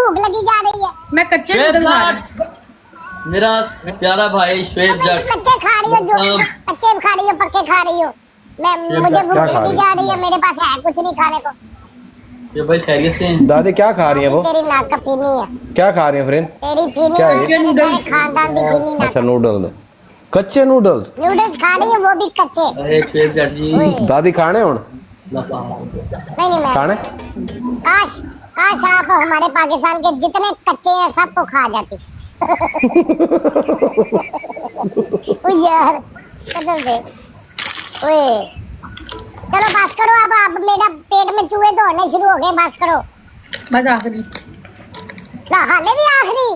भूख लगी जा रही है। मैं कच्चे नूडल खा रही हूँ। मेरा प्यारा भाई श्वेत जट। कच्चे खा रही हो जो कच्चे खा रही हो पक्के खा रही हो। मुझे भूख लगी जा रही है, मेरे पास है कुछ नहीं खाने को। ये भाई खैरियत से हैं? दादी क्या खा रही है वो? तेरी नाक का पीनी है। क्या खा रही है फ्रेंड? तेरी पीनी क्या है, है? तेरे खानदान की पीनी नाक। अच्छा नूडल, कच्चे नूडल्स नूडल्स खा रही है वो भी कच्चे। अरे श्वेत जट जी दादी खाने हुण नहीं मैं खाने। काश काश आप हमारे पाकिस्तान के जितने कच्चे हैं सबको खा जाती। ओ यार कसम से। ओए चलो बस करो अब मेरा पेट में चूहे दौड़ने शुरू हो गए। बस करो बस आखिरी ना, हाले भी आखिरी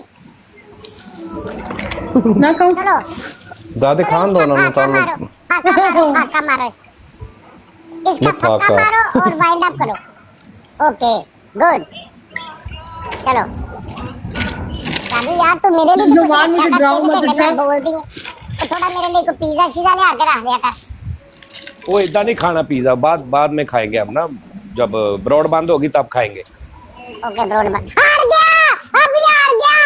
ना कहूँ। चलो दादी खान दो ना फाका मारो, फाका मारो, फाका मारो इसका फाका मारो और वाइंड अप करो। ओके गुड चलो। अभी यार तू मेरे लिए तो जुबान मुझे ड्रामा मत दिखा। बोलती है तो थोड़ा मेरे लिए को पिज्जा शीजा ले आकर रख दिया कर। वो इतना नहीं खाना पिज्जा, बाद में खाएंगे हम ना, जब ब्रॉड बंद होगी तब खाएंगे। ओके ब्रॉड बंद। हार गया अभी, हार गया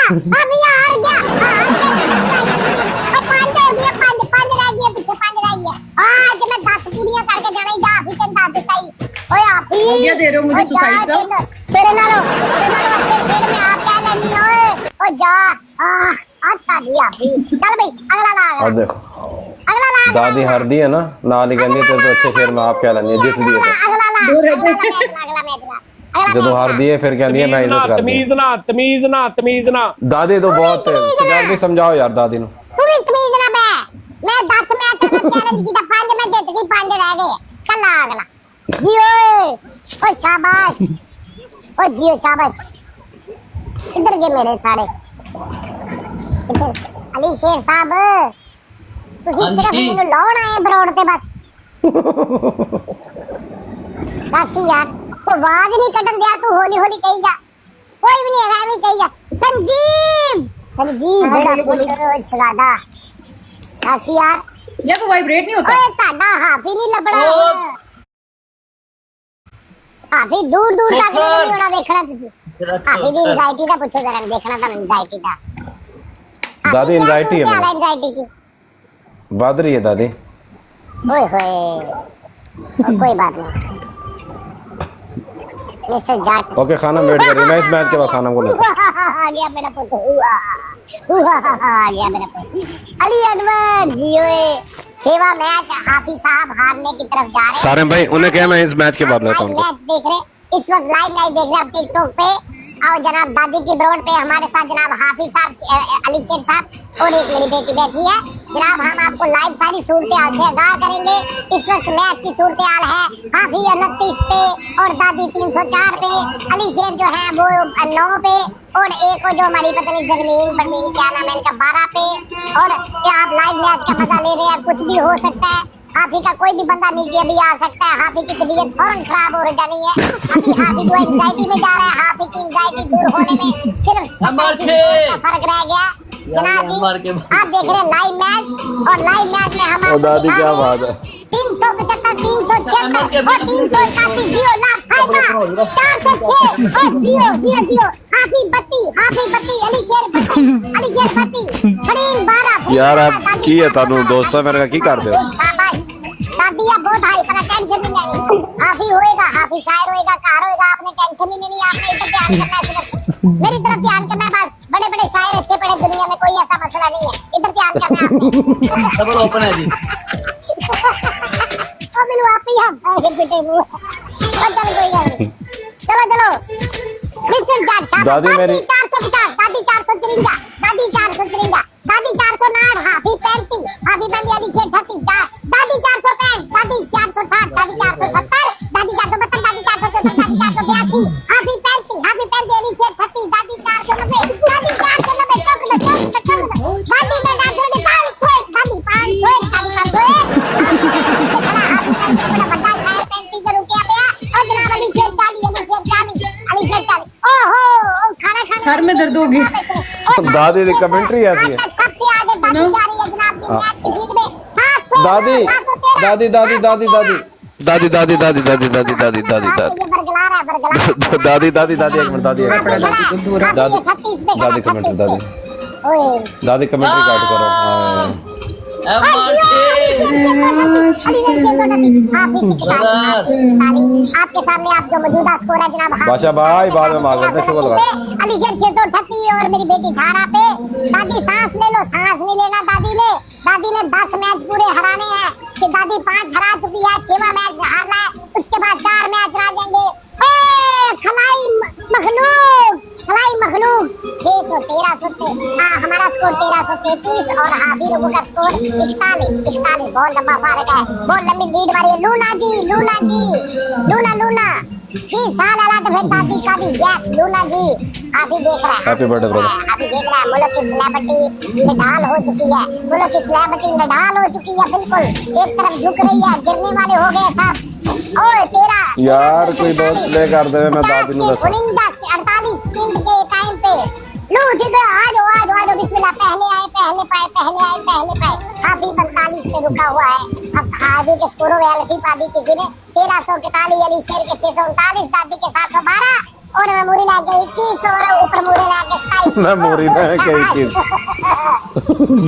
अभी, हार गया। पांच हो गया, पांच रह गया पीछे, पांच रह गया। आज मैं 10 पूड़ियां करके जाना ही जा फिर तेन 10 देता ही। ओए आपी हो गया दे रहे हो मुझे सुसाइड का। तेरे नालो अच्छे शेर में आप क्या लेनी ओए। ओ जा आता भी आपी। चल भाई अगला ला। अब देखो अगला ला दादी हर दी है ना, नाल ही कहती है तो अच्छे शेर में आप क्या लेंगे, जीत लिए अगला ला। अगला मैच ला। जो हार दिए फिर कहती है मैं इज्जत कर तमीज ना। दादी तो बहुत दादी समझाओ यार दादी नु। तू भी तमीज ना मैं 10 मैच का चैलेंज किया, 5 में जीत गई, 5 रह गए। कल अगला जियो। ओ शाबाश, ओ जियो शाबाश। इधर के मेरे सारे अली शेर साहब ਤੁਸੀਂ ਸਿਰਫ ਮੈਨੂੰ ਲਾਉਣ ਆਏ ਬਰੋੜ ਤੇ ਬਸ। ਦੱਸ ਯਾਰ ਉਹ ਆਵਾਜ਼ ਨਹੀਂ ਕੱਢਣ ਦਿਆ, ਤੂੰ ਹੌਲੀ ਹੌਲੀ ਕਹੀ ਜਾ। ਕੋਈ ਵੀ ਨਹੀਂ ਹੈਗਾ ਐਵੇਂ ਕਹੀ ਜਾ। संजीव बड़ा पुलिस चलादा। ਦੱਸ ਯਾਰ ये तो वाइब्रेट नहीं होता। ਓਏ ਤੁਹਾਡਾ ਹਾਫੀ ਨਹੀਂ ਲੱਭਣਾ। ਹਾਫੀ ਦੂਰ ਦੂਰ ਤੱਕ ਨਹੀਂ ਹੋਣਾ ਵੇਖਣਾ ਤੁਸੀਂ। ਹਾਫੀ ਦੀ ਐਂਜ਼ਾਈਟੀ ਦਾ ਪੁੱਛੋ ਜਰਾ, ਦੇਖਣਾ ਤਾਂ ਐਂਜ਼ਾਈਟੀ ਦਾ। दादी एंजाइटी है मेरी, एंजाइटी की बढ़ रही है दादी। ओए होए कोई बात नहीं मिस्टर जाट। ओके खाना वेट करिए, मैं इस मैच के बाद खाना को लेता आ गया मेरा पुत्र, आ गया मेरा पुत्र अली अनवर जियो। 6वां मैच हाफिज साहब हारने की तरफ जा रहे हैं। सारे भाई उन्हें क्या मैं इस मैच के बाद लेता हूं। मैच देख रहे इस वक्त, लाइव मैच देख रहे हैं टिकटॉक पे। और जनाब दादी की ब्रोड पे हमारे साथ जनाब हाफिज साहब, अली शेर साहब और एक मेरी बेटी बैठी है। जनाब हम आपको लाइव सारी सूरत हाल से आगाह करेंगे। इस वक्त मैच की सूरत हाल है हाफिज 29 पे और दादी 304 पे, अली शेर जो है वो 9 पे और एक जो हमारी पत्नी जरमीन क्या नाम है इनका 12 पे। और क्या आप लाइव मैच का मजा ले रहे हैं, कुछ भी हो सकता है। हाफी का कोई भी बंदा नीचे भी आ सकता है। हाफी की तबीयत फौरन खराब हो जानी है। अभी हाफी जो एंजाइटी में जा रहा है, हाफी की एंजाइटी दूर होने में सिर्फ 87 का फर्क रह गया। जनाब जी आप देख रहे हैं लाइव मैच और लाइव मैच में हम दादी क्या बात है। 375 376 और 381 जियो लाख फाइबर 406 और जियो हाफी बत्ती अली शेर बत्ती फरीन 12 यार आप की है तानू दोस्तों मेरे का की कर दो। शाबाश दादी आप बहुत हाई पर टेंशन नहीं लेनी। हाफी होएगा, हाफी शायर होएगा, कार होएगा, आपने टेंशन नहीं लेनी। आपने इधर ध्यान करना है, सिर्फ मेरी तरफ ध्यान करना है बस। बड़े बड़े शायर अच्छे पढ़े दुनिया में, कोई ऐसा मसला नहीं है। इधर ध्यान करना है आपने। सब ओपन है जी। अब मिलो आप ही हंस बेटे वो चल कोई नहीं। चलो मिस्टर जज साहब दादी मेरी 450, दादी 453, दादी 453, दादी 409, हाफी 35, हाफी बंदी अली शेर 34, दादी 465, दादी 460, दादी 470, दादी 472, दादी 474, दादी 482, हाफी 35 अली शेर 30, दादी 490, दादी 490 दादी ने डाक्टर ने 501, दादी 501, बड़ा बड़ा शायर 35 के रुपया पे और जनाब अली शेर 40। ओहो खाना सर में दर्द हो गई। दादी की कमेंट्री ऐसी है। सबसे आगे दादी जा रही है जनाब की मैच की फील्ड में। 700 दादी दादी दादी दादी दादी दादी दादी दादी दादी दादी दादी दादी ये बरगलार है बराबर गला। दादी दादी दादी एक मिनट दादी एक हाफी मिनट खड़ा। दादी हाफी 36 पे खड़ा, दादी कमेंट्री 36 पे। दादी ओए दादी कमेंट्री काट करो हाँ। आपके सामने आप जो मौजूदा स्कोर है जनाब बादशाह भाई, बाद में मार देते हैं, शुगर लगा। अलीशर 638 और मेरी बेटी 18 पे। दादी सांस ले लो, सांस नहीं लेना दादी ने 10 मैच पूरे हराने हैं। दादी 5 हरा चुकी है, 6वां मैच हारना है, उसके बाद 4 मैच हरा जाएंगे। खलाई मखलूक 613 हमारा स्कोर 1333 और हाफी लोगों का स्कोर 41। बहुत लंबा फर्क है, बहुत लंबी लीड मारी है। लूना 20 साल अला तो फिर दादी का भी यस लूना जी आप ही देख रहे हैं। Happy birthday, brother. आप ही देख रहे हैं मुल्क की सेलिब्रिटी नडाल हो चुकी है, मुल्क की सेलिब्रिटी नडाल हो चुकी है, बिल्कुल एक तरफ झुक रही है, गिरने वाले हो गए सब। ओए तेरा यार कोई दोस्त प्ले कर दे, मैं दादी नु दसा 48 सेकंड के टाइम पे लो जिगर आ जाओ बिस्मिल्लाह। पहले आए हाफी 45 पे रुका हुआ है। अब हाफी के स्कोरों में अल्फी पादी किसी ने 1341, अली शेर के 639, दादी के 712 और मेमोरी लाके 21 और ऊपर मोरे लाके 27। मेमोरी लाके 21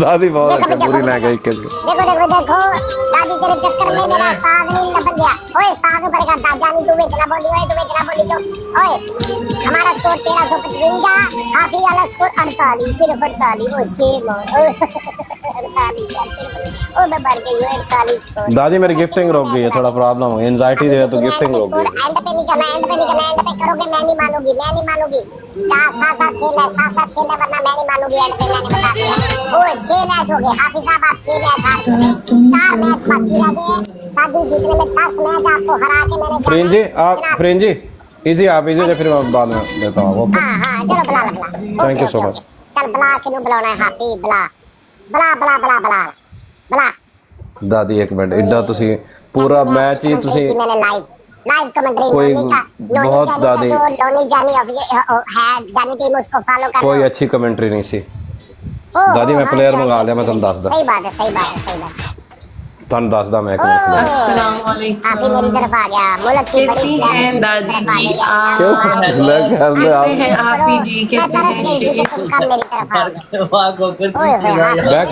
दादी बहुत अच्छा पूरी लाके 21। देखो दादी तेरे चक्कर में मेरा साग नहीं लपक गया। ओए साग पर का जानी तू बेचना बोली तो ओए हमारा स्कोर 1355, हाफी वाला स्कोर 48 सिर्फ 48। ओ शेर ओ 48 ओ मैं मर गई 48 स्कोर। दादी मेरी गिफ्टिंग रुक गई है, थोड़ा प्रॉब्लम हो एंजाइटी दे तो गिफ्टिंग रुक गई। एंड पे नहीं करना एंड पे करोगे मैं नहीं मानूंगी। साथ खेल है वरना मैं नहीं मानूंगी। एंड पे मैंने बता दिया। ओए 6 मैच हो गए हाफिज साहब, आप 6 मैच हार चुके, 4 मैच बाकी रह गए। दादी जीतने में 10 मैच आपको हरा के मैंने फ्रेंड जी इजी आप इजी फिर मैं बाद में देता हूं। ओके हां चलो बुला थैंक यू सो मच। चल बुला के बुलाना है हाफी बुला। दादी एक मिनट इड्डा ਤੁਸੀਂ पूरा मैच ही ਤੁਸੀਂ मैंने लाइव कमेंट्री कोई बहुत दादी लोनी जानी है जानी टीम उसको फॉलो कर। कोई अच्छी कमेंट्री नहीं सी दादी। मैं प्लेयर मंगा लिया, मैं तुम दसदा। सही बात है तुम दसदा मैं अस्सलाम वालेकुम। हाफी मेरी तरफ आ गया। मुल्क की बड़ी कैसी हैं दादी जी आप? क्यों कैसे हैं हाफी जी? कैसे हैं शेर? तुम कब मेरी तरफ आओ? वाह गोकर बैक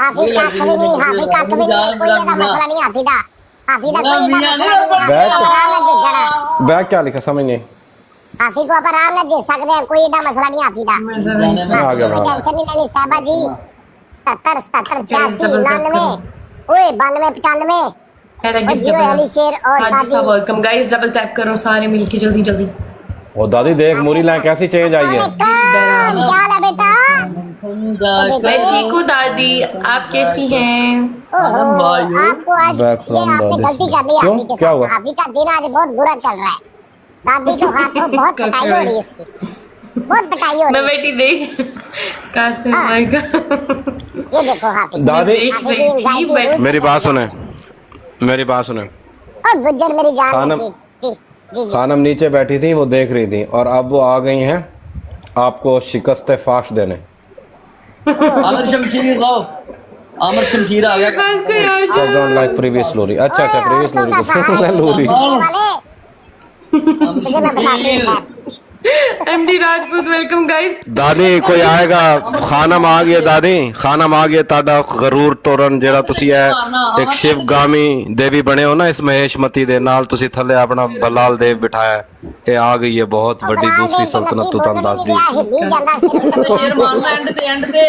हाफी का कभी नहीं कोई ऐसा मसला नहीं हाफीदा कोई मसला नहीं। बैक क्या लिखा समझ नहीं। हाफी को अपन आराम से जीत सकते हैं, कोई ऐसा मसला नहीं हाफीदा। आ गया कोई टेंशन नहीं लेनी साहबा जी। 77 86 99 ओए 92 95 जियो अली शेर और दादी। वेलकम गाइस, डबल टैप करो सारे मिलके जल्दी। ओ दादी देख मुरी लाइन कैसी चेंज आई है। क्या हाल है बेटा? मैं ठीक हूँ दादी, आप कैसी हैं? आपको आज ये आपने गलती कर ली। क्यों? क्या हुआ? हाफी का दिन आज बहुत बुरा चल रहा है। दादी को हाथों बहुत पिटाई हो रही है इसकी, बहुत पिटाई हो रही मैं है। बेटी देख कहाँ से आएगा। ये देखो हाफी दादी मेरी बात सुने और गुज्जर मेरी जान खानम जी जी खानम नीचे बैठी थी, वो देख रही थी और अब वो आ गई हैं आपको शिकस्त फाश देने। आमिर शमशीर आ गया। डोंट लाइक प्रीवियस लोरी। अच्छा प्रीवियस लोरी को लोरी तुझे मैं बताती हूँ। MD Rajput welcome guys. दादी कोई आएगा। खानम आ गया दादी, खानम आ गया। ताड़ा गरूर तोरण जेड़ा तुसी है एक शिवगामी देवी बने हो ना इस महेशमती दे नाल, तुसी थले अपना बलाल देव बिठाया। ये आ गई है बहुत बड़ी दूसरी सल्तनत तू तन दस दी। शेर मारना एंड पे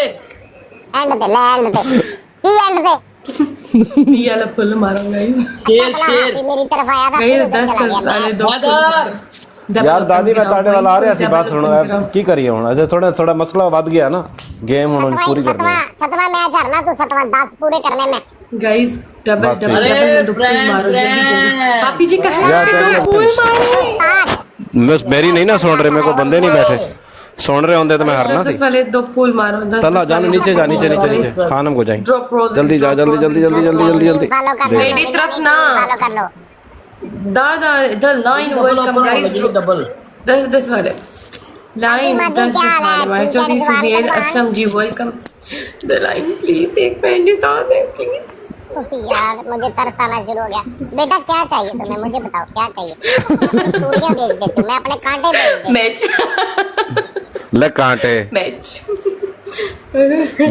ये वाला फुल मारो गाइस। शेर मेरी तरफ आया था गाइस 10 वाले दो यार दादी मैं ताड़े वाला आ रहा सी बात सुनो की करिए हुन अजे थोड़ा मसला वध गया ना, गेम हुन पूरी करनी है। 7वां मैच हारना तो 7वां 10 पूरे करने में गाइस डबल में दो फुल मारो जल्दी। पापी जी कहां है? दो फुल मारो। मेरी नहीं ना सुन रहे, मेरे को बंदे नहीं बैठे सुन रहे होंगे तो मैं हारना थी। 10 वाले दो फूल मारो। तला जाने नीचे खानम को जाए जल्दी जा जल्दी मेरी तरफ ना दादा the line welcome guys. Double 10 वाले लाइन 10 वाले छोटी Suhail Aslam ji welcome the line please एक मिनट जिता दे प्लीज। यार मुझे तरस आना शुरू हो गया। बेटा क्या चाहिए तुम्हें, मुझे बताओ क्या चाहिए। अपनी चूड़ियां बेच देती हूँ मैं, अपने कांटे बेच देती हूँ। मैच ले कांटे। मैच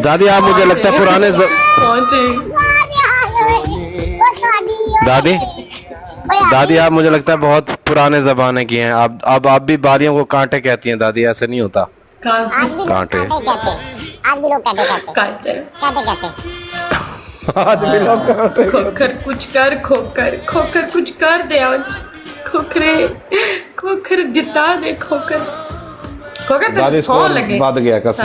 दादी आप मुझे लगता है पुराने पहुंचे। दादी दादी आप मुझे लगता है बहुत पुराने जमाने की हैं। अब आप भी बालियों को कांटे कहती हैं दादी, ऐसे नहीं होता। कहाँ आज से भी लोग कांटे। कांटे कहते हैं, आज भी लोग कांटे कहते हैं, कांटे कांटे कहते हैं। आज भी लोग कांटे। खोकर कुछ कर, खोकर खोकर कुछ कर दे आज। खोखरे खोकर जिता दे, खोकर खोकर दादी तो स्कोर लगे। बद गया कसम।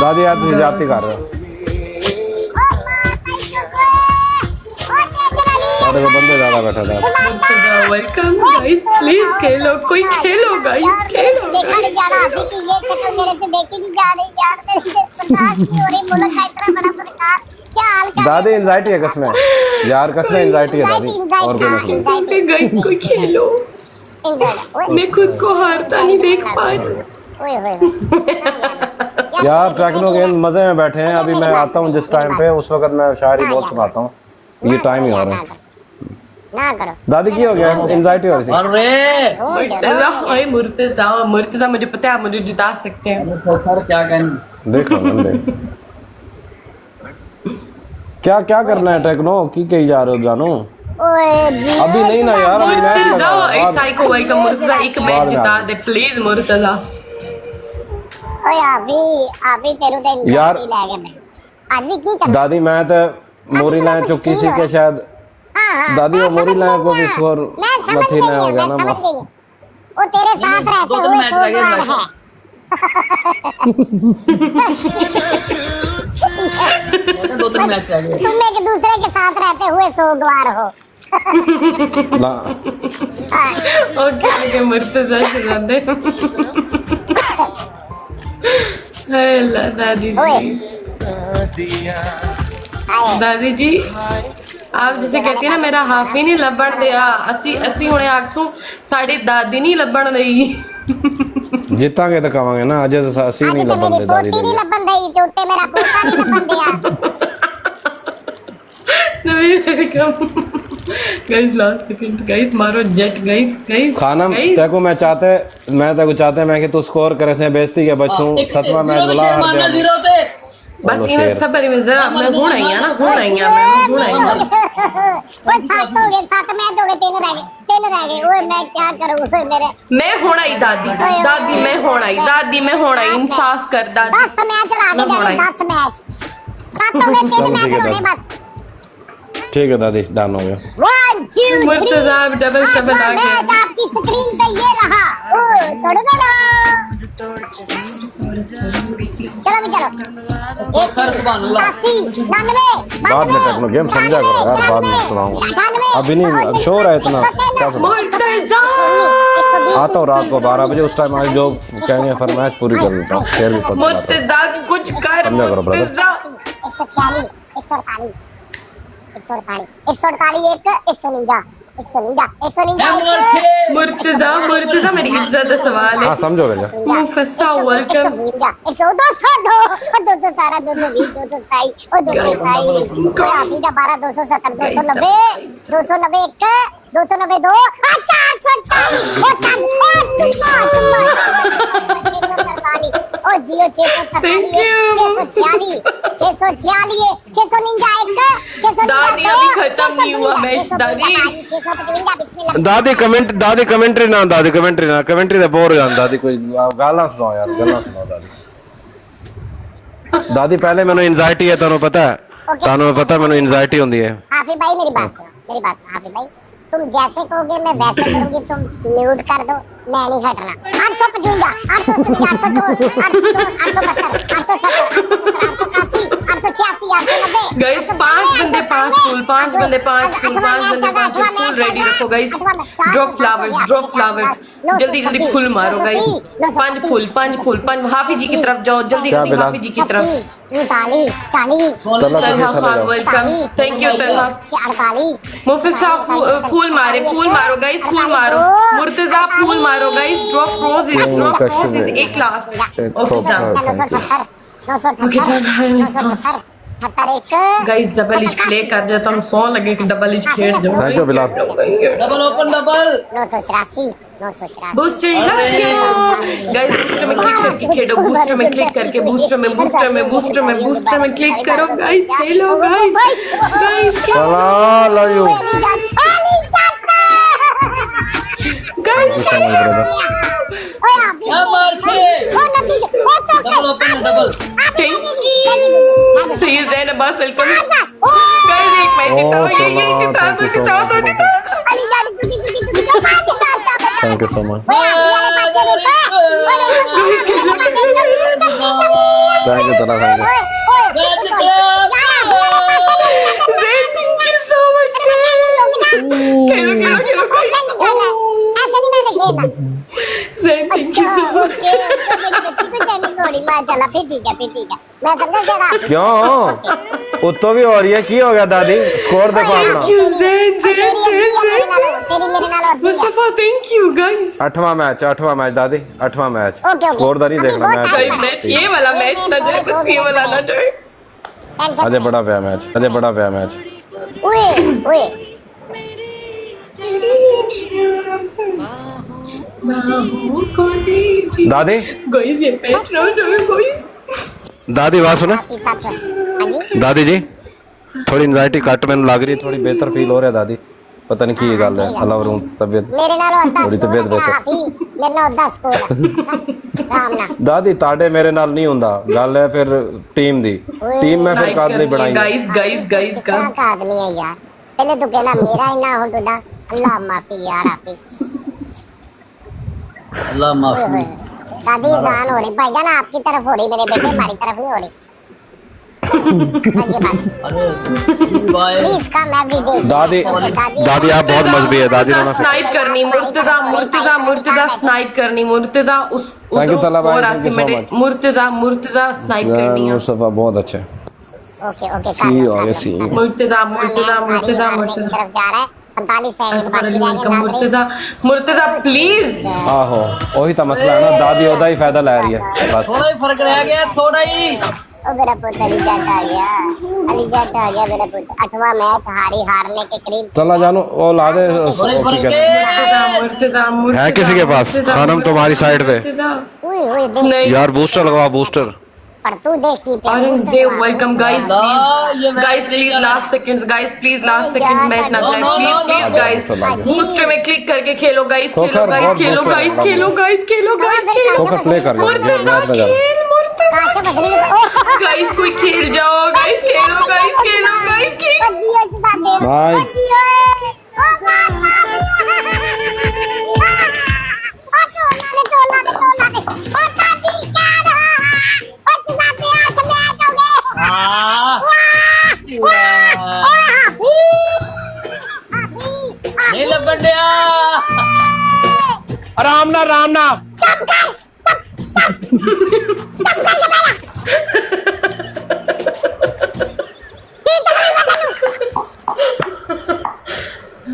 दादी यार तुझे जाती कर रहे हो। सारे को बंदे ज्यादा बैठा था। वेलकम गाइस, प्लीज खेलो, कोई खेलो गाइस, खेलो देखा नहीं जा रहा अभी कि ये शक्ल मेरे से देखी नहीं जा रही यार। मेरे से बर्दाश्त नहीं हो रही। मुल्क का इतना बड़ा सरकार, क्या हाल का दादी एंजाइटी है कसम यार, कसम एंजाइटी है दादी, और कोई मसला नहीं। गाइस, कोई खेलो। मैं खुद को हारता नहीं देख पा रही। यार टेक्नो गेम मजे में बैठे हैं। अभी मैं आता हूँ जिस टाइम पे, उस वक्त मैं शायरी बहुत सुनाता हूँ। ये टाइम ही हो रहा है। ना करो दादी की हो गया एंजाइटी हो रही थी। अरे मुर्तजा, ओए मुर्तजा, मुर्तजा मुझे पता है आप मुझे जिता सकते हैं। सर क्या कहनी। देख लो बंदे क्या क्या करना है टेक्नो की कही जा रहे हो जानू। अभी नहीं ना यार, अभी मैच मुर्तजा लगा एक साइको भाई का मुर्तजा एक मैच जिता दे प्लीज मुर्तजा। ओए अभी तेरे तो यार। ले गए मैं आज भी की कर। दादी मैं तो मोरी लाइन चुकी सी के शायद दादी वो मोरी लाइन को भी स्कोर मथी ना हो गया ना। वो तेरे साथ रहते दो हुए मैच लगे सोगवार है। दो तीन मैच चाहिए। तुम एक दूसरे के साथ रहते हुए सोगवार हो। ओके ओके मुर्तजा जिता दे। अल्लाह दादी जी, दादी जी आप जिसे कहती है ना मेरा हाफी नहीं लबण दिया, ਅਸੀਂ ਹੁਣੇ ਆਖਸੂ ਸਾਡੀ ਦਾਦੀ ਨਹੀਂ ਲੱਭਣ ਦਈ। जीतांगे तो कहांगे ना, अजय तो ਅਸੀਂ नहीं मेरी लबन दे दादी पोती नहीं लबन दई ते उत्ते मेरा पोता नहीं लबन दिया। Naveen welcome guys, last second guys, मारो जेट गाइस खाना तेको मैं तेको चाहते मैं कि तू स्कोर करे से बेइज्जती के बच्चों सतवां मैच बुला हर दे। बस इनमें सब में जरा मैं हूं आई है ना, हूं आई है मैं हूं आई है। ओए 7 हो गए, 7 मैच हो गए, 3 रह गए। ओए मैं क्या करूं ओए मेरे। मैं होना ही दादी मैं होना ही इंसाफ कर दादी। 10 मैच लड़ा के जाने 10 मैच 7 हो गए, 3 मैच होने बस। ठीक है दादी डन हो गया। 1 2 3 मुर्तजा डबल आ गया। मैच आपकी स्क्रीन पे ये रहा। चलो भी चलो। 80 99 बाद में टेक्नो गेम समझा करो यार, बाद में सुनाऊंगा अभी नहीं। शोर है इतना क्या सुनाऊं? मुर्तजा आता हूँ रात को 12 बजे, उस टाइम आज जो कहेंगे फरमाइश पूरी कर देता हूँ। शेर भी पता मुर्तजा कुछ कर समझा करो ब्रदर। 146 148 148 149 मुर्तजा मेरी इज्जत का सवाल है। हाँ समझो भैया। मुफस्सा वेलकम 217 220 227 और 227 अभी का 12 270 290 291 292 और जियो 646 दादी अभी खत्म नहीं हुआ मैच दादी कमेंट्री ना कमेंट्री तो बोर हो जाता दादी। कोई गाला सुनाओ यार, गाला सुनाओ दादी पहले मैंने एंजाइटी है, ਤੁਹਾਨੂੰ पता है मैंने एंजाइटी होती है। हाफिज भाई मेरी बात सुनो हाफिज भाई, तुम जैसे कहोगे मैं वैसे करूंगी। तुम म्यूट कर दो, मैं नहीं हटना। 855 888 गाइस 5 बंदे 5 फूल रेडी रखो गाइस। ड्रॉप फ्लावर्स जल्दी फूल मारो गाइस। 5 फूल हाफिज जी की तरफ जाओ जल्दी हाफिज जी की तरफ। 40 वेलकम, थैंक यू तलहा। 48 मुफस्सा फूल मारो गाइस, फूल मारो। मुर्तजा फूल मारो गाइस। ड्रॉप रोजेस एक last. Okay done. 970 Okay, done. I miss 71 guys double etch play कर जाओ तुम 100 लगे कि डबल इच खेल जाओ thank you Bilal double open double 984 984 booster guys booster में क्लिक करके खेलो बूस्टर में क्लिक करके बूस्टर में क्लिक करो गाइस खेलो गाइस चला लव यू गाइस क्या मार थे double open double thank you सही है जैन अब्बास वेलकम गाइस एक मिनट Oh, ये thank you so much thank you Talha thank you Zain thank you so much खेलो Zain thank you so much मैं समझा जरा क्यों उत्तो भी हो रही है की हो गया दादी स्कोर देखो अपना थैंक यू जैन तेरी मेरे नाल होती है मुस्तफा थैंक यू गाइस 8वां मैच दादी 8वां मैच ओके। स्कोर दा नहीं अभी देखना बहुत मैच गाइस मैच ये वाला मैच ना जाए बस ये वाला ना जाए टेंशन अजय बड़ा पिया मैच ओए ओए दादी गाइस ये मैच ना जाए गाइस दादी बात सुनो सच हां जी दादी जी थोड़ी एंजाइटी घट मैंने लग रही थोड़ी बेहतर फील हो रहा है दादी पता नहीं की गल है अल्लाह रूम तबीयत मेरे नाल होता थोड़ी तबीयत बेहतर मेरे नाल होता स्कोर राम ना दादी ताड़े मेरे नाल नहीं हुंदा गल है फिर टीम दी टीम में फिर काद नहीं बनाई गाइस गाइस क्या का आदमी है यार पहले तो कहना मेरा ही ना हो तो ना अल्लाह माफी यार आपकी अल्लाह माफी दादी जान हो रही भाईजान आपकी तरफ हो रही मेरे बेटे हमारी तरफ नहीं हो रही अरे बाय प्लीज कम एवरीडे दादी दादी आप बहुत मजबी है दादी ने स्नाइप करनी मुर्तजा स्नाइप करनी मुर्तजा उस Thank you, Tala bhai, thank you so much. Murtaza snipe करनी है मुस्तफा बहुत अच्छे ओके ओके सी हो गया सी मुर्तजा तरफ जा रहा है 45 सेकंड बाकी रह गए मुर्तजा प्लीज आहो वही तो मसला है ना दादी ओदा ही फायदा ले रही है बस थोड़ा ही फर्क रह गया थोड़ा ही ओ मेरा पुत्र अली जट आ गया मेरा पुत्र 8वां मैच हारने के करीब चला जानू वो ला दे थोड़ा ही फर्क है मुर्तजा है किसी के पास खानम तुम्हारी साइड पे ओए ओए देख नहीं यार बूस्टर लगाओ बूस्टर पर तू देख की औरंगजेब वेलकम गाइस ये guys please last seconds guys please last second match ना जाए प्लीज गाइस बूस्टर में क्लिक करके खेलो गाइस खेलो गाइस तो प्ले कर मैच में जा कहां से बदल गाइस कोई खेल जाओ गाइस खेलो भाई नहीं लपट गया आराम ना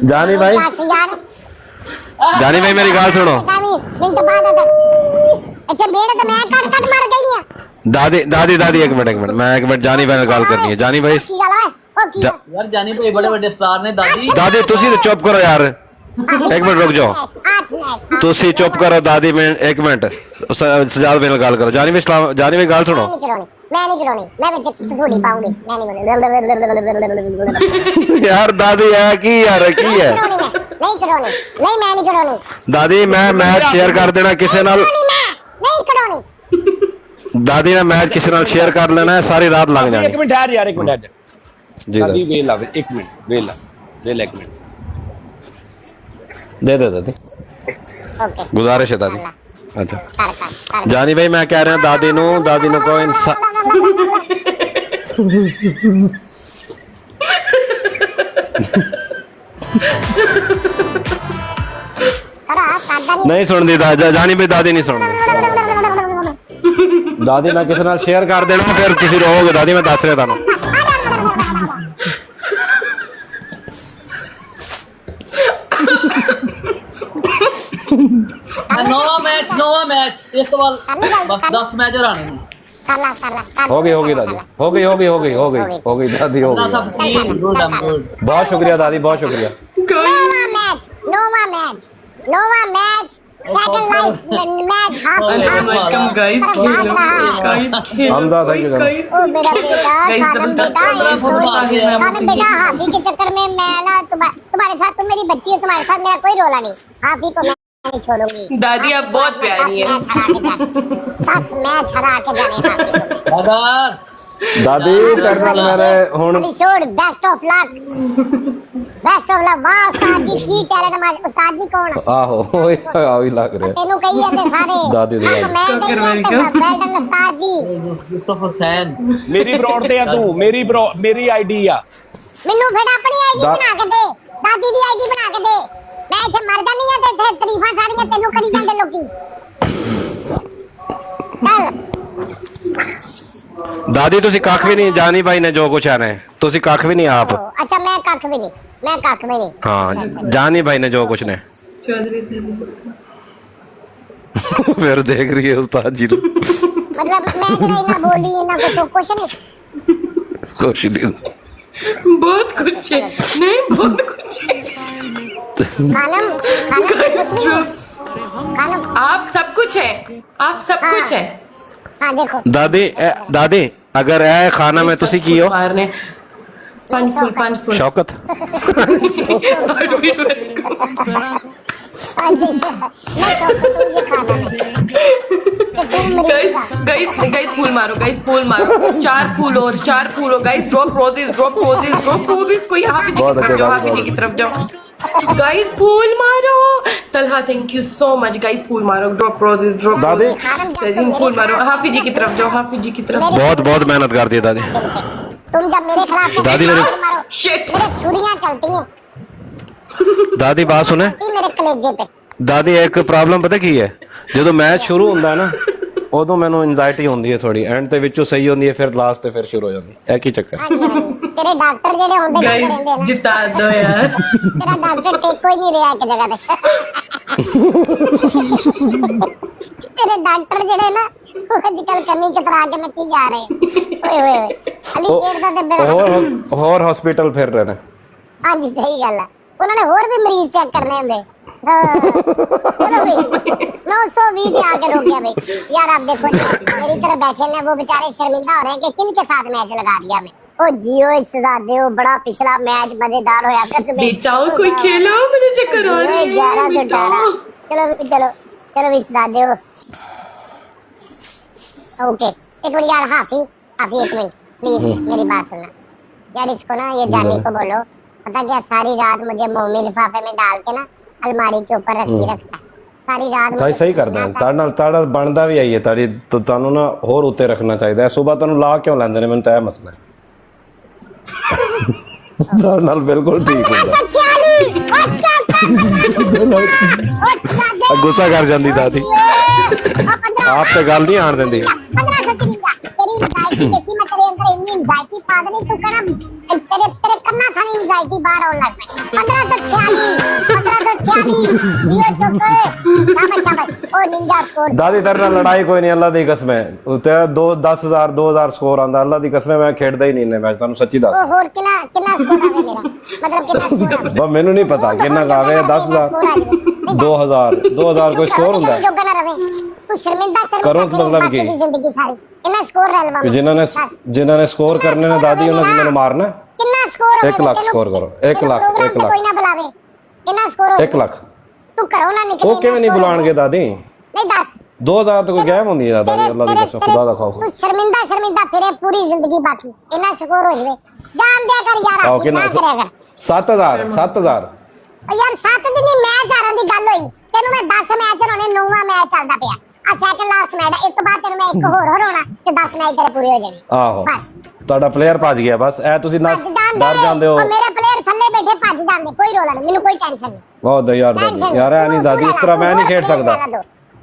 जानी भाई मेरी गाल सुनो मिनट बाद अच्छा बेड़े तो मैं कट मर गई है दादी एक मिनट मैं एक मिनट जानी भाई ਨਾਲ ਗੱਲ करनी है जानी भाई यार जानी भाई बड़े बड़े स्टार ने दादी ਤੁਸੀਂ तो चुप करो यार एक मिनट रुक जाओ ਤੁਸੀਂ चुप करो दादी मैं एक मिनट सजाद भाई ਨਾਲ ਗੱਲ करो जानी भाई ਗੱਲ सुनो मैं नहीं करोनी मैं बच्चे सुनी पाऊंगी मैं नहीं यार दादी है की है नहीं करोनी नहीं मैं नहीं करोनी दादी मैं मैच शेयर कर देना किसी नाल नहीं करोनी दादी ने मैच किसी नाल शेयर कर लेना है सारी रात लग जानी एक मिनट ठहर यार एक मिनट जी दादी वेला एक मिनट वेला एक मिनट दे दादी ओके गुजारिश है दादी अच्छा कर जानी भाई मैं कह रहा दादी नु को इंसान नहीं सुन दी जानी भाई दादी नहीं सुन दादी मैं किसी नाल शेयर कर देना फिर तुसी रोओगे दादी मैं दस रहा थानू नवा मैच इस बार बस 10 मैच हराने हैं कर ला हो गई दादी, हो गई दादी, हो ना गई। सब ठीक, गुड I'm good। बहुत शुक्रिया दादी, बहुत शुक्रिया। नोवा match second life match half welcome guys, Hamza thank you. ओ मेरा बेटा Guys, कानम जब तक बेटा ये थोड़ा सा है, मैं कानम बेटा हाफी के चक्कर में मैं ना तुम्हारे साथ, तुम मेरी बच्ची हो, तुम्हारे साथ मेरा कोई रोला नहीं। हाफी को मैं नहीं छोड़ूंगी। दादी आप बहुत प्यारी हैं। 10 मैच हरा के जाने हाफी को। अगर दादी करनल मेरे हुन अभी छोड़, बेस्ट ऑफ लक वाह उस्ताद जी की टैलेंट मार। उस्ताद जी कौन है? आहो आवी लग रहा तेनू कही ਜਾਂਦੇ ਸਾਰੇ दादी दी मैं कही वेलडन उस्ताद जी। यूसुफ हुसैन मेरी ब्रॉड ते आ तू, मेरी आईडी आ। ਮੈਨੂੰ ਫਿਰ ਆਪਣੀ ਆਈਡੀ ਦਾ- ਬਣਾ ਕੇ ਦੇ, ਦਾਦੀ ਦੀ ਆਈਡੀ ਬਣਾ ਕੇ ਦੇ। ਮੈਂ ਇੱਥੇ ਮਰ ਜਾਨੀ ਆ ਤੇ ਇੱਥੇ ਤਾਰੀਫਾਂ ਸਾਰੀਆਂ ਤੈਨੂੰ ਕਰੀ ਜਾਂਦੇ ਲੋਕੀ। ਚੱਲ दादी ਤੁਸੀਂ ਕੱਖ ਵੀ ਨਹੀਂ, ਜਾਨੀ ਭਾਈ ਨੇ ਜੋ ਕੁਛ ਆਣਾ ਹੈ ਤੁਸੀਂ ਕੱਖ ਵੀ ਨਹੀਂ ਆਪ। अच्छा मैं कख भी नहीं हाँ जानी भाई ने जो कुछ ने चौधरी थे। फिर देख रही है उस्ताद जी ने मतलब मैं जरा इना बोली इना कुछ नहीं। कुछ नहीं। बहुत कुछ है, नहीं बहुत कुछ है। खानम आप सब कुछ है, आप सब कुछ है। हाँ देखो दादी अगर ए खाना में तुसी की हो मारने पंच फुल शौकत हाँ जी मैं शौकत हूँ, ये खाना है कि तुम मेरी गाइस फूल मारो 4 फूल हो गाइस। ड्रॉप रोजेस कोई हाफी जी की तरफ जाओ गाइस, फूल मारो। Talha thank you so much guys, फूल मारो, ड्रॉप रोजेस ड्रॉप दादी फूल मारो। हाफी जी की तरफ जाओ, बहुत मेहनत करती है दादी। तुम जब मेरे खिलाफ दादी मेरे मारो शिट मेरे छुरियां चलती हैं दादी बात सुने मेरे कलेजे पे। दादी एक प्रॉब्लम पता की है, ਜਦੋਂ ਮੈਚ ਸ਼ੁਰੂ ਹੁੰਦਾ ਨਾ ਉਦੋਂ ਮੈਨੂੰ ਐਂਜ਼ਾਇਟੀ ਹੁੰਦੀ ਹੈ ਥੋੜੀ, ਐਂਡ ਤੇ ਵਿੱਚੋਂ ਸਹੀ ਹੁੰਦੀ ਹੈ, ਫਿਰ ਲਾਸਟ ਤੇ ਫਿਰ ਸ਼ੁਰੂ ਹੋ ਜਾਂਦੀ ਹੈ। ਇਹ ਕੀ ਚੱਕਰ? तेरे डॉक्टर जेडे होंदे गाइस रहंदे ना, जिता दो यार। तेरा डॉक्टर टेको ही नहीं रहा एक जगह पे। तेरे डॉक्टर जेडे ना आजकल कमी कतरा के मिट्टी जा रहे। ओए अली शेर दा ते मेरा ਹੋਰ ਹਸਪੀਟਲ ਫਿਰ ਰਹੇ ਨੇ। हां जी सही गल है, उन्होंने और भी मरीज चेक करने होंगे। चलो भाई 920 पे आके रोक गया भाई। यार आप देखो मेरी तरह बैठे हैं वो बेचारे शर्मिंदा हो रहे हैं कि किनके साथ मैच लगा दिया मैं। ओ जियो इस्तादे ओ बड़ा पिछला मैच मजेदार होया कसम। बेचाओ कोई खेलो, मुझे चक्कर आ रहे हैं 11 तो 18। चलो इस्तादे ओ ओके एक मिनट यार हाफी एक मिनट प्लीज मेरी बात सुनना यार। इसको ना ये जानी को बोलो, पता क्या सारी रात मुझे मोमी लिफाफे में डाल के ना अलमारी के ऊपर रखता है सारी रात। ਸਹੀ ਕਰਦਾ ਤਾੜਾ ਬਣਦਾ ਵੀ ਆਈ ਹੈ ਤਾੜੀ, ਤੁਹਾਨੂੰ ਨਾ ਹੋਰ ਉੱਤੇ ਰੱਖਣਾ ਚਾਹੀਦਾ ਹੈ। ਸਵੇਰ ਤੁਹਾਨੂੰ ਲਾ ਕਿਉਂ ਲੈਂਦੇ ਨੇ, ਮੈਨੂੰ ਤਾਂ ਇਹ ਮਸਲਾ ਹੈ। ਤਾੜ ਨਾਲ ਬਿਲਕੁਲ ਠੀਕ ਹੁੰਦਾ। ਗੁੱਸਾ ਕਰ ਜਾਂਦੀ ਦਾਦੀ, ਆਪ ਤੇ ਗੱਲ ਨਹੀਂ ਆਣ ਦਿੰਦੀ। 1553 तेरी एंजाइटी देखी मैं तेरे अंदर इतनी एंजाइटी पा देनी तू कहना तेरे करना था नहीं एंजाइटी बाहर आने लग पई। 1546 जियो चुके शाबाश ओ निंजा स्कोर। दादी तेरे ਨਾਲ ਲੜਾਈ ਕੋਈ ਨਹੀਂ, ਅੱਲਾ ਦੀ ਕਸਮ ਹੈ। ਉੱਤੇ 10,000 2000 ਸਕੋਰ ਆਂਦਾ, ਅੱਲਾ ਦੀ ਕਸਮ ਹੈ ਮੈਂ ਖੇਡਦਾ ਹੀ ਨਹੀਂ ਇੰਨੇ ਮੈਚ, ਤੁਹਾਨੂੰ ਸੱਚੀ ਦੱਸ। ओ होर कितना स्कोर आवे मेरा, मतलब कितना स्कोर आवे? ਬਸ ਮੈਨੂੰ ਨਹੀਂ ਪਤਾ ਕਿੰਨਾ ਕਾਵੇ। 10,000 2000 ਕੋਈ ਸਕੋਰ ਹੁੰਦਾ ਹੈ। जोगा ना रवे तू शर्मिंदा करो तो मतलब की की? जिंदगी सारी इतना स्कोर रेलवा ਕਿ ਜਿਨ੍ਹਾਂ ਨੇ ਸਕੋਰ ਕਰਨੇ ਨੇ ਦਾਦੀ, ਉਹਨਾਂ ਦੀ ਮੈਨੂੰ ਮਾਰਨਾ। कितना स्कोर हो 1 ਲੱਖ ਸਕੋਰ ਕਰੋ, 1 ਲੱਖ कोई ना बुलावे कितना स्कोर हो 1 ਲੱਖ। तू करो ना निकले ਉਹ ਕਿਵੇਂ ਨਹੀਂ ਬੁਲਾਣਗੇ ਦਾਦੀ? नहीं दस 2000 तो कोई गैम होंदी है दादी, अल्लाह दी कसम खुदा दा खौफ। तू शर्मिंदा फिरे पूरी जिंदगी बाकी इतना स्कोर हो जावे जान दिया कर यार आओ आप ना कितना? करया कर 7000 यार 7 दिन मैच हारन दी गल होई तेनु मैं 10 मैच होने 9वां मैच चलदा पिया आ सेकंड लास्ट मैच इस तो बाद तेनु मैं एक होर होना ते 10 मैच तेरे पूरे हो जाने। ਆਹੋ बस ਤੁਹਾਡਾ ਪਲੇਅਰ ਭੱਜ ਗਿਆ, ਬਸ ਐ ਤੁਸੀਂ ਨਾ ਡਰ ਜਾਂਦੇ ਹੋ। और मेरे प्लेयर थल्ले बैठे भज जांदे कोई रोला नहीं मेनू कोई टेंशन नहीं। ਬਹੁਤ ਯਾਰ ਦਾਦੀ, ਯਾਰ ਐ ਨਹੀਂ ਦਾਦੀ, ਇਸ ਤਰ੍ਹਾਂ ਮੈਂ ਨਹੀਂ ਖੇਡ ਸਕਦਾ।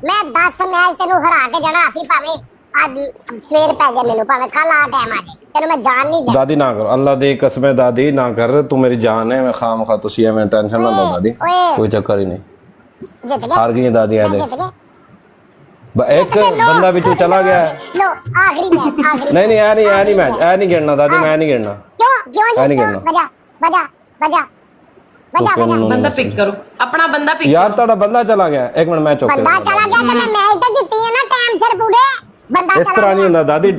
मैं 10 मैच तेनू हरा के जाना आफी भावे आज सवेर पै जाए मेनू भावे कल आ टाइम आ जाए तेनू मैं जान नहीं दे। दादी ना करो, अल्लाह दी कसम है दादी ना कर, तू मेरी जान है। मैं खाम खा तुसी मैं टेंशन ना लो दादी, कोई चक्कर ही नहीं। जित गया हार गई है दादी, आ मैं दे जित गया ਇੱਕ ਬੰਦਾ ਵਿੱਚੋਂ ਚਲਾ ਗਿਆ ਹੈ। लो आखिरी मैच आखिरी ਨਹੀਂ ਨਹੀਂ ਐ ਨਹੀਂ ਮੈਚ ਐ ਨਹੀਂ ਖੇਡਣਾ ਦਾਦੀ ਮੈਂ ਨਹੀਂ ਖੇਡਣਾ क्यों क्यों नहीं नहीं खेलना। बजा बजा बजा बजा बजा ਬੰਦਾ ਪਿਕ ਕਰੋ ਆਪਣਾ ਬੰਦਾ ਪਿਕ ਯਾਰ ਤੁਹਾਡਾ ਬੰਦਾ ਚਲਾ ਗਿਆ ਇੱਕ ਮਿੰਟ ਮੈਂ ਚੁੱਕ ਕੇ बंदा चला गया तो मैं मैच तो जीती है ना टाइम से पूरे बंदा ਇਸ चला ਤਰ੍ਹਾਂ ਨਹੀਂ गया ਹੁੰਦਾ ਦਾਦੀ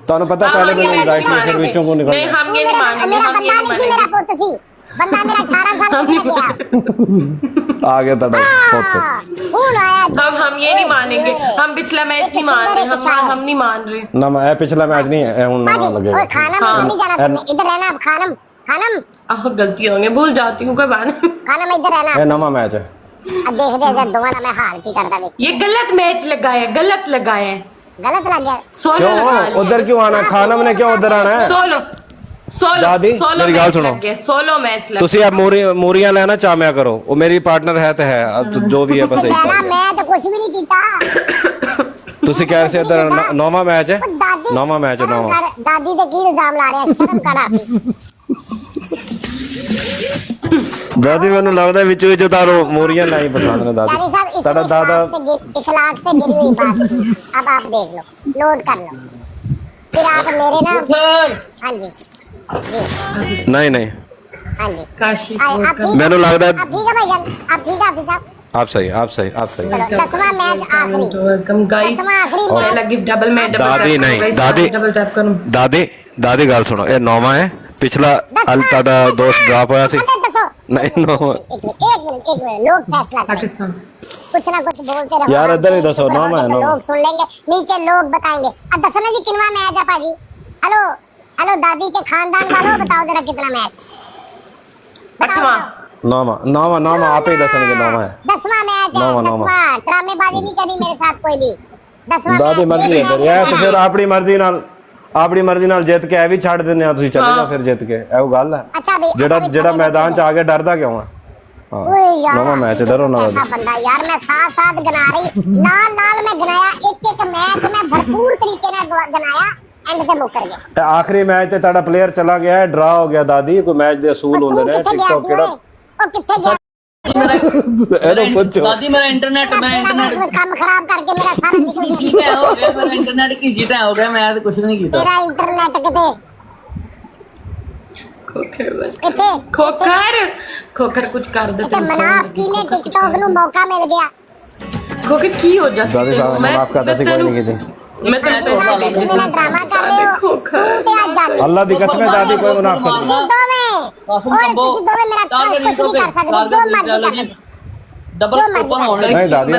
ਤੁਹਾਨੂੰ ਪਤਾ ਪਹਿਲੇ ਦਿਨ ਰਾਈਟ ਨੇ ਫਿਰ ਵਿੱਚੋਂ ਕੋ नहीं ਨਿਕਲ हम ये नहीं मानेंगे मेरा हम ये बंदा नहीं नहीं सी मेरा मानेंगे पुत सी बंदा मेरा 18 साल का गया ਆ ਗਿਆ ਤੁਹਾਡਾ ਪੁੱਤ ਹੁਣ ਆਇਆ हम ये नहीं मानेंगे हम पिछला मैच नहीं मान रहे हम नहीं मान रहे ਨਾ ਮੈਂ ਇਹ ਪਿਛਲਾ ਮੈਚ ਨਹੀਂ ਹੈ ਇਹ ਹੁਣ ਨਵਾਂ बाजी ਲੱਗੇਗਾ ओए खानम हाँ। इधर नहीं जाना तुमने इधर रहना अब खानम खानम आह गलती होंगे भूल जाती हूँ कोई बात नहीं। खानम इधर रहना ਇਹ ਨਵਾਂ ਮੈਚ ਹੈ अब देख दे इधर दोनों में हाल की करता देख ये गलत मैच लगाए गलत लगाए गलत लग गया सोलो लगा क्यों लिए। उधर क्यों आना खानम ने क्यों उधर आना है सोलो सोलो दादी, सोलो मेरी गल मैच सुनो। लग गए, सोलो मैच लग ਤੁਸੀਂ ਆ ਮੂਰੀਆਂ ਲੈਣਾ ਚਾਹਮਿਆ ਕਰੋ ਉਹ ਮੇਰੀ ਪਾਰਟਨਰ ਹੈ ਤੇ ਹੈ ਜੋ ਵੀ ਹੈ ਬਸ लेना ਇੱਕ मैं तो कुछ भी नहीं कीता ਤੁਸੀਂ ਕਹਿ ਰਹੇ ਸੀ ਇਧਰ ਨਵਾਂ ਮੈਚ ਹੈ दादी ਨਵਾਂ ਮੈਚ ਹੈ ਨਵਾਂ दादी ते की इल्जाम ला रहे हैं शर्म कर आप ਦਾਦੀ ਮੈਨੂੰ ਲੱਗਦਾ ਵਿੱਚ ਵਿੱਚ ਤਾਰੋ ਮੂਰੀਆਂ ਲਾਈ ਪਸੰਦ ਨੇ ਦਾਦੀ यानी साहब ਤੁਹਾਡਾ ਦਾਦਾ इखलाक से गिरी हुई बात थी। अब आप देख लो नोट कर लो फिर आप मेरे ना फिर हाँ जी जी ਨਹੀਂ ਨਹੀਂ हाँ जी काशी आप ठीक ਮੈਨੂੰ ਲੱਗਦਾ आप ठीक है भाईजान आप ठीक है हाफिज साहब ਆਪ ਸਹੀ ਆਪ ਸਹੀ ਆਪ ਸਹੀ चलो 10वां मैच आखिरी वेलकम गाइस 10वां आखिरी पहला मैच गिफ्ट डबल मैं डबल दादी नहीं, दादी। डबल टैप करूं ਦਾਦੀ ਗੱਲ ਸੁਣੋ ਇਹ ਨੌਵਾਂ ਹੈ ਪਿਛਲਾ ਅਲ ਤੁਹਾਡਾ ਦੋਸਤ ਡਰਾਪ ਹੋਇਆ ਸੀ अरे दसो नहीं नौवां एक मिनट लोग फैसला करें पाकिस्तान कुछ ना कुछ बोलते रहो यार, इधर ही दसो, इधर नौवां है, तो नौवां। लोग सुन लेंगे नीचे लोग बताएंगे अब दसो ना जी किनवा मैच है पाजी हेलो हेलो दादी के खानदान वालों बताओ जरा कितना मैच अठवां ਨੌਵਾਂ ਨੌਵਾਂ ਨੌਵਾਂ ਆਪੇ ਹੀ ਦੱਸਣਗੇ ਨੌਵਾਂ ਹੈ 10वां मैच है नौवां, नौवां। 10वां ड्रामेबाजी नहीं करनी मेरे साथ कोई भी 10वां ਦਾਦੀ ਮਰਜ਼ੀ ਹੈ ਤੇਰੀ ਇਹ ਤਾਂ ਫਿਰ ਆਪਣੀ ਮਰਜ਼ੀ ਨਾਲ ਜਿੱਤ ਕੇ ਐ ਵੀ ਛੱਡ ਦਿੰਦੇ ਆ ਤੁਸੀਂ ਚਲੇ ਜਾ ਫਿਰ ਜਿੱਤ ਕੇ ਇਹੋ ਗੱਲ ਹੈ अच्छा भी ਜਿਹੜਾ ਮੈਦਾਨ ਚ ਆ ਕੇ ਡਰਦਾ ਕਿਉਂ ਆ ओए यार नौवां मैच है, डरो ना ऐसा बंदा यार मैं साथ साथ गिना रही नाल मैं गिनाया एक मैच में भरपूर तरीके से गिनाया एंड से मुकर गया ਇਹ ਆਖਰੀ ਮੈਚ ਤੇ ਤੁਹਾਡਾ ਪਲੇਅਰ ਚਲਾ ਗਿਆ ਹੈ ਡਰਾ ਹੋ ਗਿਆ ਦਾਦੀ ਕੋਈ ਮੈਚ ਦੇ ਅਸੂਲ ਹੁੰਦੇ ਨੇ किथे गया ਟਿਕਟੌਕ सी ਕਿਹੜਾ ओ किथे गया ਇਹਨੂੰ ਪੁੱਛੋ दादी मेरा इंटरनेट काम खराब करके मेरा सारा निकल गया जीता हो गया मेरा इंटरनेट की जीता हो गया मैं तो कुछ नहीं कीता तेरा इंटरनेट किथे किथे खोकर कुछ कर दे किथे मनाफ की ने टिकटॉक नु मौका मिल गया खोकर की हो जा ਦਾਦੀ ਸਾਹਿਬ ਨੇ ਮਾਫ ਕਰਤਾ ਸੀ ਕੋਈ ਨਹੀਂ ਕੀਤੀ मैं तो मेरा ड्रामा कर रहे हो खोकर तू ते आज जानी ਅੱਲਾ ਦੀ ਕਸਮ ਹੈ ਦਾਦੀ ਕੋਈ ਮੁਨਾਫ ਕਰ तुसी दो में और तुसी दो में मेरा कुछ नहीं कर सकते जो मर्जी कर डबल ओपन होने ਨਹੀਂ ਦਾਦੀ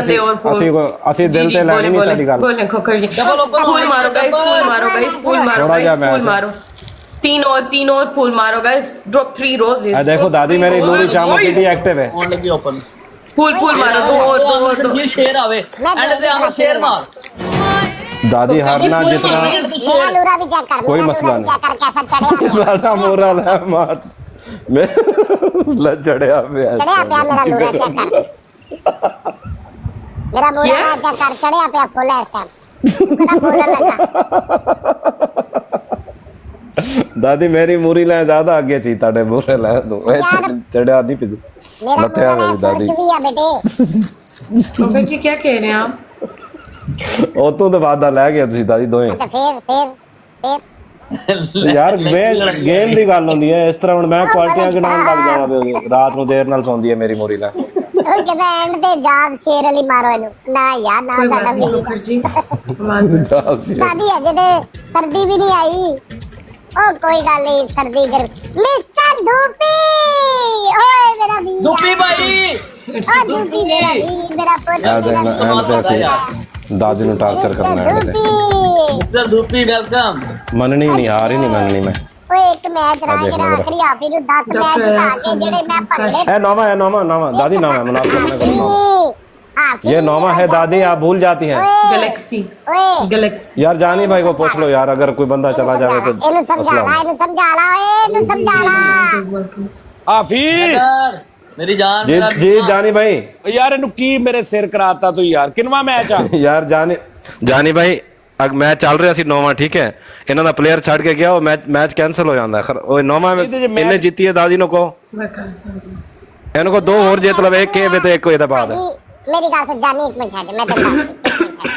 ਅਸੀਂ ਦਿਲ ਤੇ ਲੈਣੀ ਨਹੀਂ ਤੁਹਾਡੀ ਗੱਲ बोले खोकर जी डबल ओपन फूल मारो गाइस फूल मारो गाइस फूल मारो थोड़ा क्या गाइस मैच फूल है? मारो तीन और फूल मारो गाइस ड्रॉप 3 रोज ਇਹ ਦੇਖੋ ਦਾਦੀ ਮੇਰੀ ਨੂਰੀ ਚਾਮਾ ਕਿੰਨੀ ਐਕਟਿਵ है होने लगी ओपन फूल मारो दो और ये शेर आवे एंड से हम शेर मार दादी हारना जितना मेरा लूरा भी चेक कर कोई मेरा मसला लूरा भी चेक कर कैसा चढ़े लाना मोरा ला मार मैं ल चढ़या पे चढ़े पे मेरा लूरा चेक कर मेरा लूरा चेक कर चढ़े पे फुल है इस टाइम मेरा बोलने लगा दादी मेरी मूरी ले ज्यादा आगे सी ताड़े मोरे ले दो चढ़या नहीं पी मेरा लथया लूरा मेरी दादी भी है बेटे खोकर जी क्या कह रहे हैं आप ਉਹ ਤੋਂ ਤਾਂ ਵਾਦਾ ਲੈ ਗਿਆ ਤੁਸੀਂ ਦਾਦੀ ਦੋਵੇਂ तो फिर ਯਾਰ ਗੇਮ ਦੀ ਗੱਲ ਹੁੰਦੀ ਹੈ ਇਸ ਤਰ੍ਹਾਂ ਹੁਣ ਮੈਂ ਕੁਆਲਟੀਆਂ ਗਿਣਾਉਣ ਲੱਗ ਜਾਵਾਂ ਵੀ ਰਾਤ ਨੂੰ ਦੇਰ ਨਾਲ ਸੌਂਦੀ ਹੈ ਮੇਰੀ ਮੋਰੀ ਲੈ ਉਹ ਕਹਿੰਦਾ ਐਂਡ ਤੇ ਜਾਦ ਸ਼ੇਰ ਅਲੀ ਮਾਰੋ ਇਹਨੂੰ ਨਾ ਯਾਰ ਨਾ कोई ਸਾਡਾ बात नहीं ਵੀ खोकर जी मान ਦਾਦੀ ਅਜੇ ਤੇ ਸਰਦੀ ਵੀ ਨਹੀਂ ਆਈ ਉਹ ਕੋਈ ਗੱਲ ਨਹੀਂ ਸਰਦੀ ਕਰ ਮਿਸਟਰ ਧੂਪੀ ਓਏ ਮੇਰਾ ਵੀਰ धूपी भाई ओ धूपी मेरा वीर मेरा पुੱਤ ਆ ਦੇਖ मेरा ਐਂਡ ਤੇ ਅਸੀਂ ਦਾਦੀ ਨੂੰ ਟਾਰਚਰ ਕਰਨਾ ਹੈ धूपी मिस्टर धूपी वेलकम ਮੰਨਣੀ ਨਹੀਂ ਹਾਰ ਹੀ ਨਹੀਂ ਮੰਨਣੀ ਮੈਂ ਓਏ ਇੱਕ ਮੈਚ ਰਹਿ ਦੇਖ ਗਿਆ ਮੇਰਾ। ਆਖਰੀ ਆਫੀ ਨੂੰ 10 ਮੈਚ ਜਿਤਾ ਕੇ ਜਿਹੜੇ ਮੈਂ ਪਕੜੇ ਇਹ ਨੌਵਾਂ दादी नौवां मुनाफा मत करो नौवां। आफी ये नौवां है दादी आप भूल जाती हैं गैलेक्सी ओए गैलेक्सी यार जानी भाई को पूछ लो यार अगर कोई बंदा चला जाए तो ਇਹਨੂੰ ਸਮਝਾ ਲਾ ਇਹਨੂੰ ਸਮਝਾ ਲਾ ਓਏ ਇਹਨੂੰ ਸਮਝा ला ਆਫੀ सर मेरी जान जी मेरा जी जानी भाई ਯਾਰ ਇਹਨੂੰ ਕੀ ਮੇਰੇ ਸਿਰ ਕਰਾਤਾ ਤੂੰ ਯਾਰ ਕਿੰਨਵਾ ਮੈਚ ਆ यार जानी भाई ਅਗ ਮੈਚ ਚੱਲ ਰਿਹਾ ਸੀ ਨੌਵਾਂ ਠੀਕ ਹੈ ਇਹਨਾਂ ਦਾ ਪਲੇਅਰ ਛੱਡ ਕੇ ਗਿਆ ਉਹ ਮੈਚ ਕੈਨਸਲ ਹੋ ਜਾਂਦਾ ਉਹ ਨੌਵਾਂ ਇਹਨੇ ਜਿੱਤੀ ਹੈ ਦਾਦੀ ਨੂੰ ਕੋ ਇਹਨੂੰ ਕੋ ਦੋ ਹੋਰ ਜਿੱਤ ਲਵੇ ਇੱਕ ਇਹ ਤੇ ਇੱਕ ਇਹਦਾ ਬਾਅਦ जी मेरी गल सुन जानी एक मिनट है मैं तेरे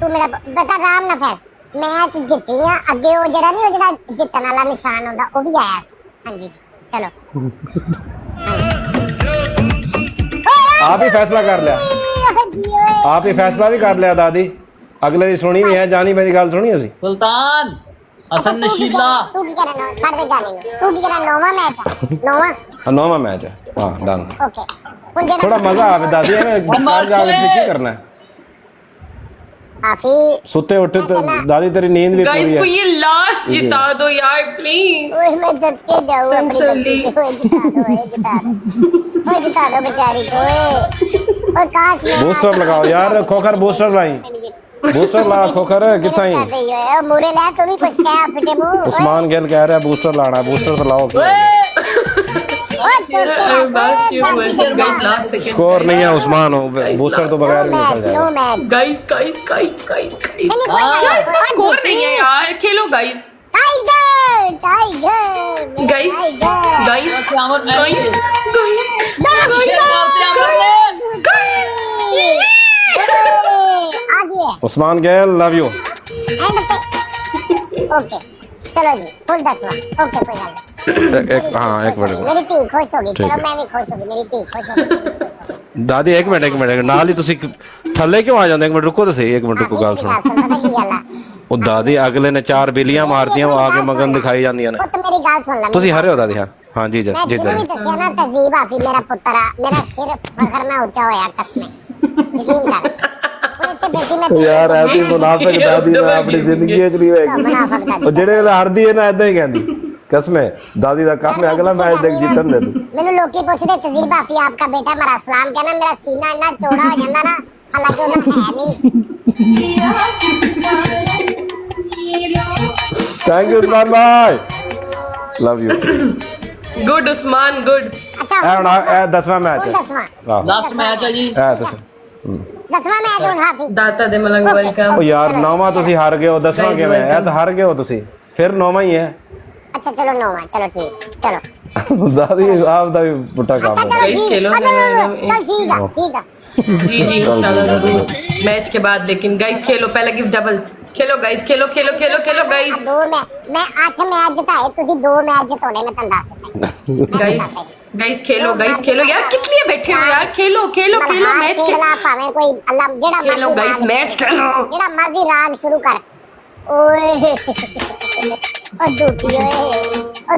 ਤੂੰ ਮੇਰਾ ਬੇਟਾ ਆਰਾਮ ਨਾਲ ਫੈਸ ਮੈਚ ਜਿੱਤੀ ਆ ਅੱਗੇ ਉਹ ਜਿਹੜਾ ਨਹੀਂ ਉਹ ਜਿਹੜਾ ਜਿੱਤਣ ਵਾਲਾ ਨਿਸ਼ਾਨ ਹੁੰਦਾ ਉਹ ਵੀ ਆਇਆ ਸੀ ਹਾਂਜੀ ਜੀ ਚਲੋ ਆਪ ਹੀ ਫੈਸਲਾ ਕਰ ਲਿਆ ਆਪ ਹੀ ਫੈਸਲਾ ਵੀ ਕਰ ਲਿਆ ਦਾਦੀ ਅਗਲੇ ਦੀ ਸੁਣੀ ਨਹੀਂ ਹੈ ਜਾਨੀ ਮੇਰੀ ਗੱਲ ਸੁਣੀ ਅਸੀਂ सुल्तान हसन नशीला ਤੂੰ ਕੀ ਕਰਨਾ ਛੱਡ ਦੇ ਜਾਣੀ ਨੂੰ ਤੂੰ ਕੀ ਕਰਨਾ ਨੌਵਾਂ ਮੈਚ ਆ ਨੌਵਾਂ ਨੌਵਾਂ ਮੈਚ ਹੈ ਹਾਂ ਡਨ ਓਕੇ ਹੁਣ ਜਿਹੜਾ ਥੋੜਾ ਮਜ਼ਾ ਆਵੇ ਦਾਦੀ ਐਵੇਂ ਘਰ ਜਾ ਕੇ ਕੀ ਕਰਨਾ ਹੈ ਕਾਫੀ ਸੁੱਤੇ ਉੱਠੇ ਤੇ ਦਾਦੀ ਤੇਰੀ ਨੀਂਦ ਵੀ गाइस ਪੂਰੀ को ਹੈ ये लास्ट जिता दो यार प्लीज ओए मैं जब के जाऊं अपनी Thankfully. बच्ची को ओए जिता दो बेचारी को ओए काश मैं बूस्टर लगाओ यार खोखर बूस्टर लाई बूस्टर ला खोखर कितना ही ओ मुरे ले तू भी कुछ कह फटे मुंह उस्मान गिल कह रहा है बूस्टर लाना है बूस्टर तो लाओ गाइस लास्ट सेकंड स्कोर नहीं है उस्मान बूस्टर तो बगैर भी निकल नो जाएगा मैच गाइस यार स्कोर नहीं है यार खेलो guys tiger tiger guys guys से अमर मैच गाइस शेर मारते अमर ने आगे Usman Gill love you okay चलो जी फुल 10वां ओके कोई बात नहीं एक हाँ एक मिनट मेरी टी खुश होगी चलो मैं भी खुश होगी मेरी टी खुश होगी ਦਾਦੀ ਇੱਕ ਮਿੰਟ ਨਾਲ ਹੀ ਤੁਸੀਂ ਥੱਲੇ ਕਿਉਂ ਆ ਜਾਂਦੇ ਇੱਕ ਮਿੰਟ ਰੁਕੋ ਤਾਂ ਸਹੀ ਇੱਕ ਮਿੰਟ ਰੁਕੋ ਗੱਲ ਸੁਣੋ पता की गल है ਉਹ ਦਾਦੀ ਅਗਲੇ ਨੇ 4 ਬਿੱਲੀਆਂ ਮਾਰਤੀਆਂ ਉਹ ਆ ਕੇ ਮਗਨ ਦਿਖਾਈ ਜਾਂਦੀਆਂ ਨੇ ਉਹ ਤਾਂ ਮੇਰੀ ਗੱਲ ਸੁਣ ਲੈ ਤੁਸੀਂ ਹਰੇ ਹੋ ਦਾਦੀ ਹਾਂ ਜੀ ਮੈਂ ਜੀ ਜਿਹਨੂੰ ਵੀ ਦੱਸਿਆ ਨਾ ਤਜ਼ੀਬ ਆਫੀ ਮੇਰਾ ਪੁੱਤਰ ਆ ਮੇਰਾ ਸਿਰ ਫਖਰ ਨਾਲ ਉੱਚਾ ਹੋਇਆ ਕਸਮੇ ਯਕੀਨ ਕਰ ਹੁਣ ਇੱਥੇ ਬੈਠੀ ਮੈਂ ਯਾਰ ਐਸੀ ਮੁਨਾਫਿਕ ਦਾਦੀ ਮੈਂ ਆਪਣੀ ਜ਼ਿੰਦਗੀ 'ਚ ਨਹੀਂ ਵੇਖੀ ਉਹ ਜਿਹੜੇ ਵੇਲੇ ਹਰਦੀ ਹੈ ਨਾ ਇਦਾਂ ਹੀ ਕਹਿੰਦੀ ਕਸਮੇ ਦਾਦੀ ਦਾ ਕੰਮ ਹੈ ਅਗਲਾ ਮੈਚ ਦੇਖ ਜਿੱਤਣ ਦੇ ਤੂੰ ਮੈਨੂੰ ਲੋਕੀ ਪੁੱਛਦੇ ਤਜ਼ੀਬ ਆਫੀ ਆਪਕਾ ਬੇਟਾ ਮੇਰਾ ਸਲਾਮ कहना ਮੇਰਾ ਸੀਨਾ ਇੰਨਾ ਚੌੜਾ ਹੋ ਜਾਂਦਾ ਨਾ ਹਾਲਾਂਕਿ ਉਹਨਾਂ ਹੈ ਨਹੀਂ thank you Usman Bhai love you good Usman good ਅੱਛਾ ਇਹ ਹੁਣ ਇਹ 10ਵਾਂ ਮੈਚ ਹੁਣ ਹੈ 10ਵਾਂ ਵਾਹ लास्ट मैच है जी ਇਹ ਦੱਸੋ 10ਵਾਂ ਮੈਚ ਹੁਣ ਹਾਫੀ दाता दे मलंग ਉਹ वेलकम ਯਾਰ ਨੌਵਾਂ ਤੁਸੀਂ ਹਾਰ ਗਏ ਹੋ 10ਵਾਂ Guys, ਕਿਵੇਂ ਇਹ welcome. ਤਾਂ ਹਾਰ ਗਏ ਹੋ ਤੁਸੀਂ ਫਿਰ ਨੌਵਾਂ ਹੀ ਹੈ ਅੱਛਾ ਚਲੋ 9ਵਾਂ ਚਲੋ ਠੀਕ ਚਲੋ ਦਾਦੀ ਆਪ ਦਾ ਵੀ ਪੁੱਟਾ ਕੰਮ अच्छा ਹੈ चलो Guys, ठीक खेलो, चल ठीक है ठीक है जी जी इंशाल्लाह जरूर मैच के बाद लेकिन गाइस खेलो पहले गिफ्ट डबल खेलो गाइस खेलो गाइस दो मैं 8 मैच जिताए तुसी 2 मैच जिताने मैं तंदा गाइस खेलो यार किस लिए बैठे हो यार खेलो मैच खेला भाਵੇਂ कोई अल्लाह जेड़ा खेलो गाइस मैच खेलो जेड़ा मर्जी राग शुरू कर ओए ओ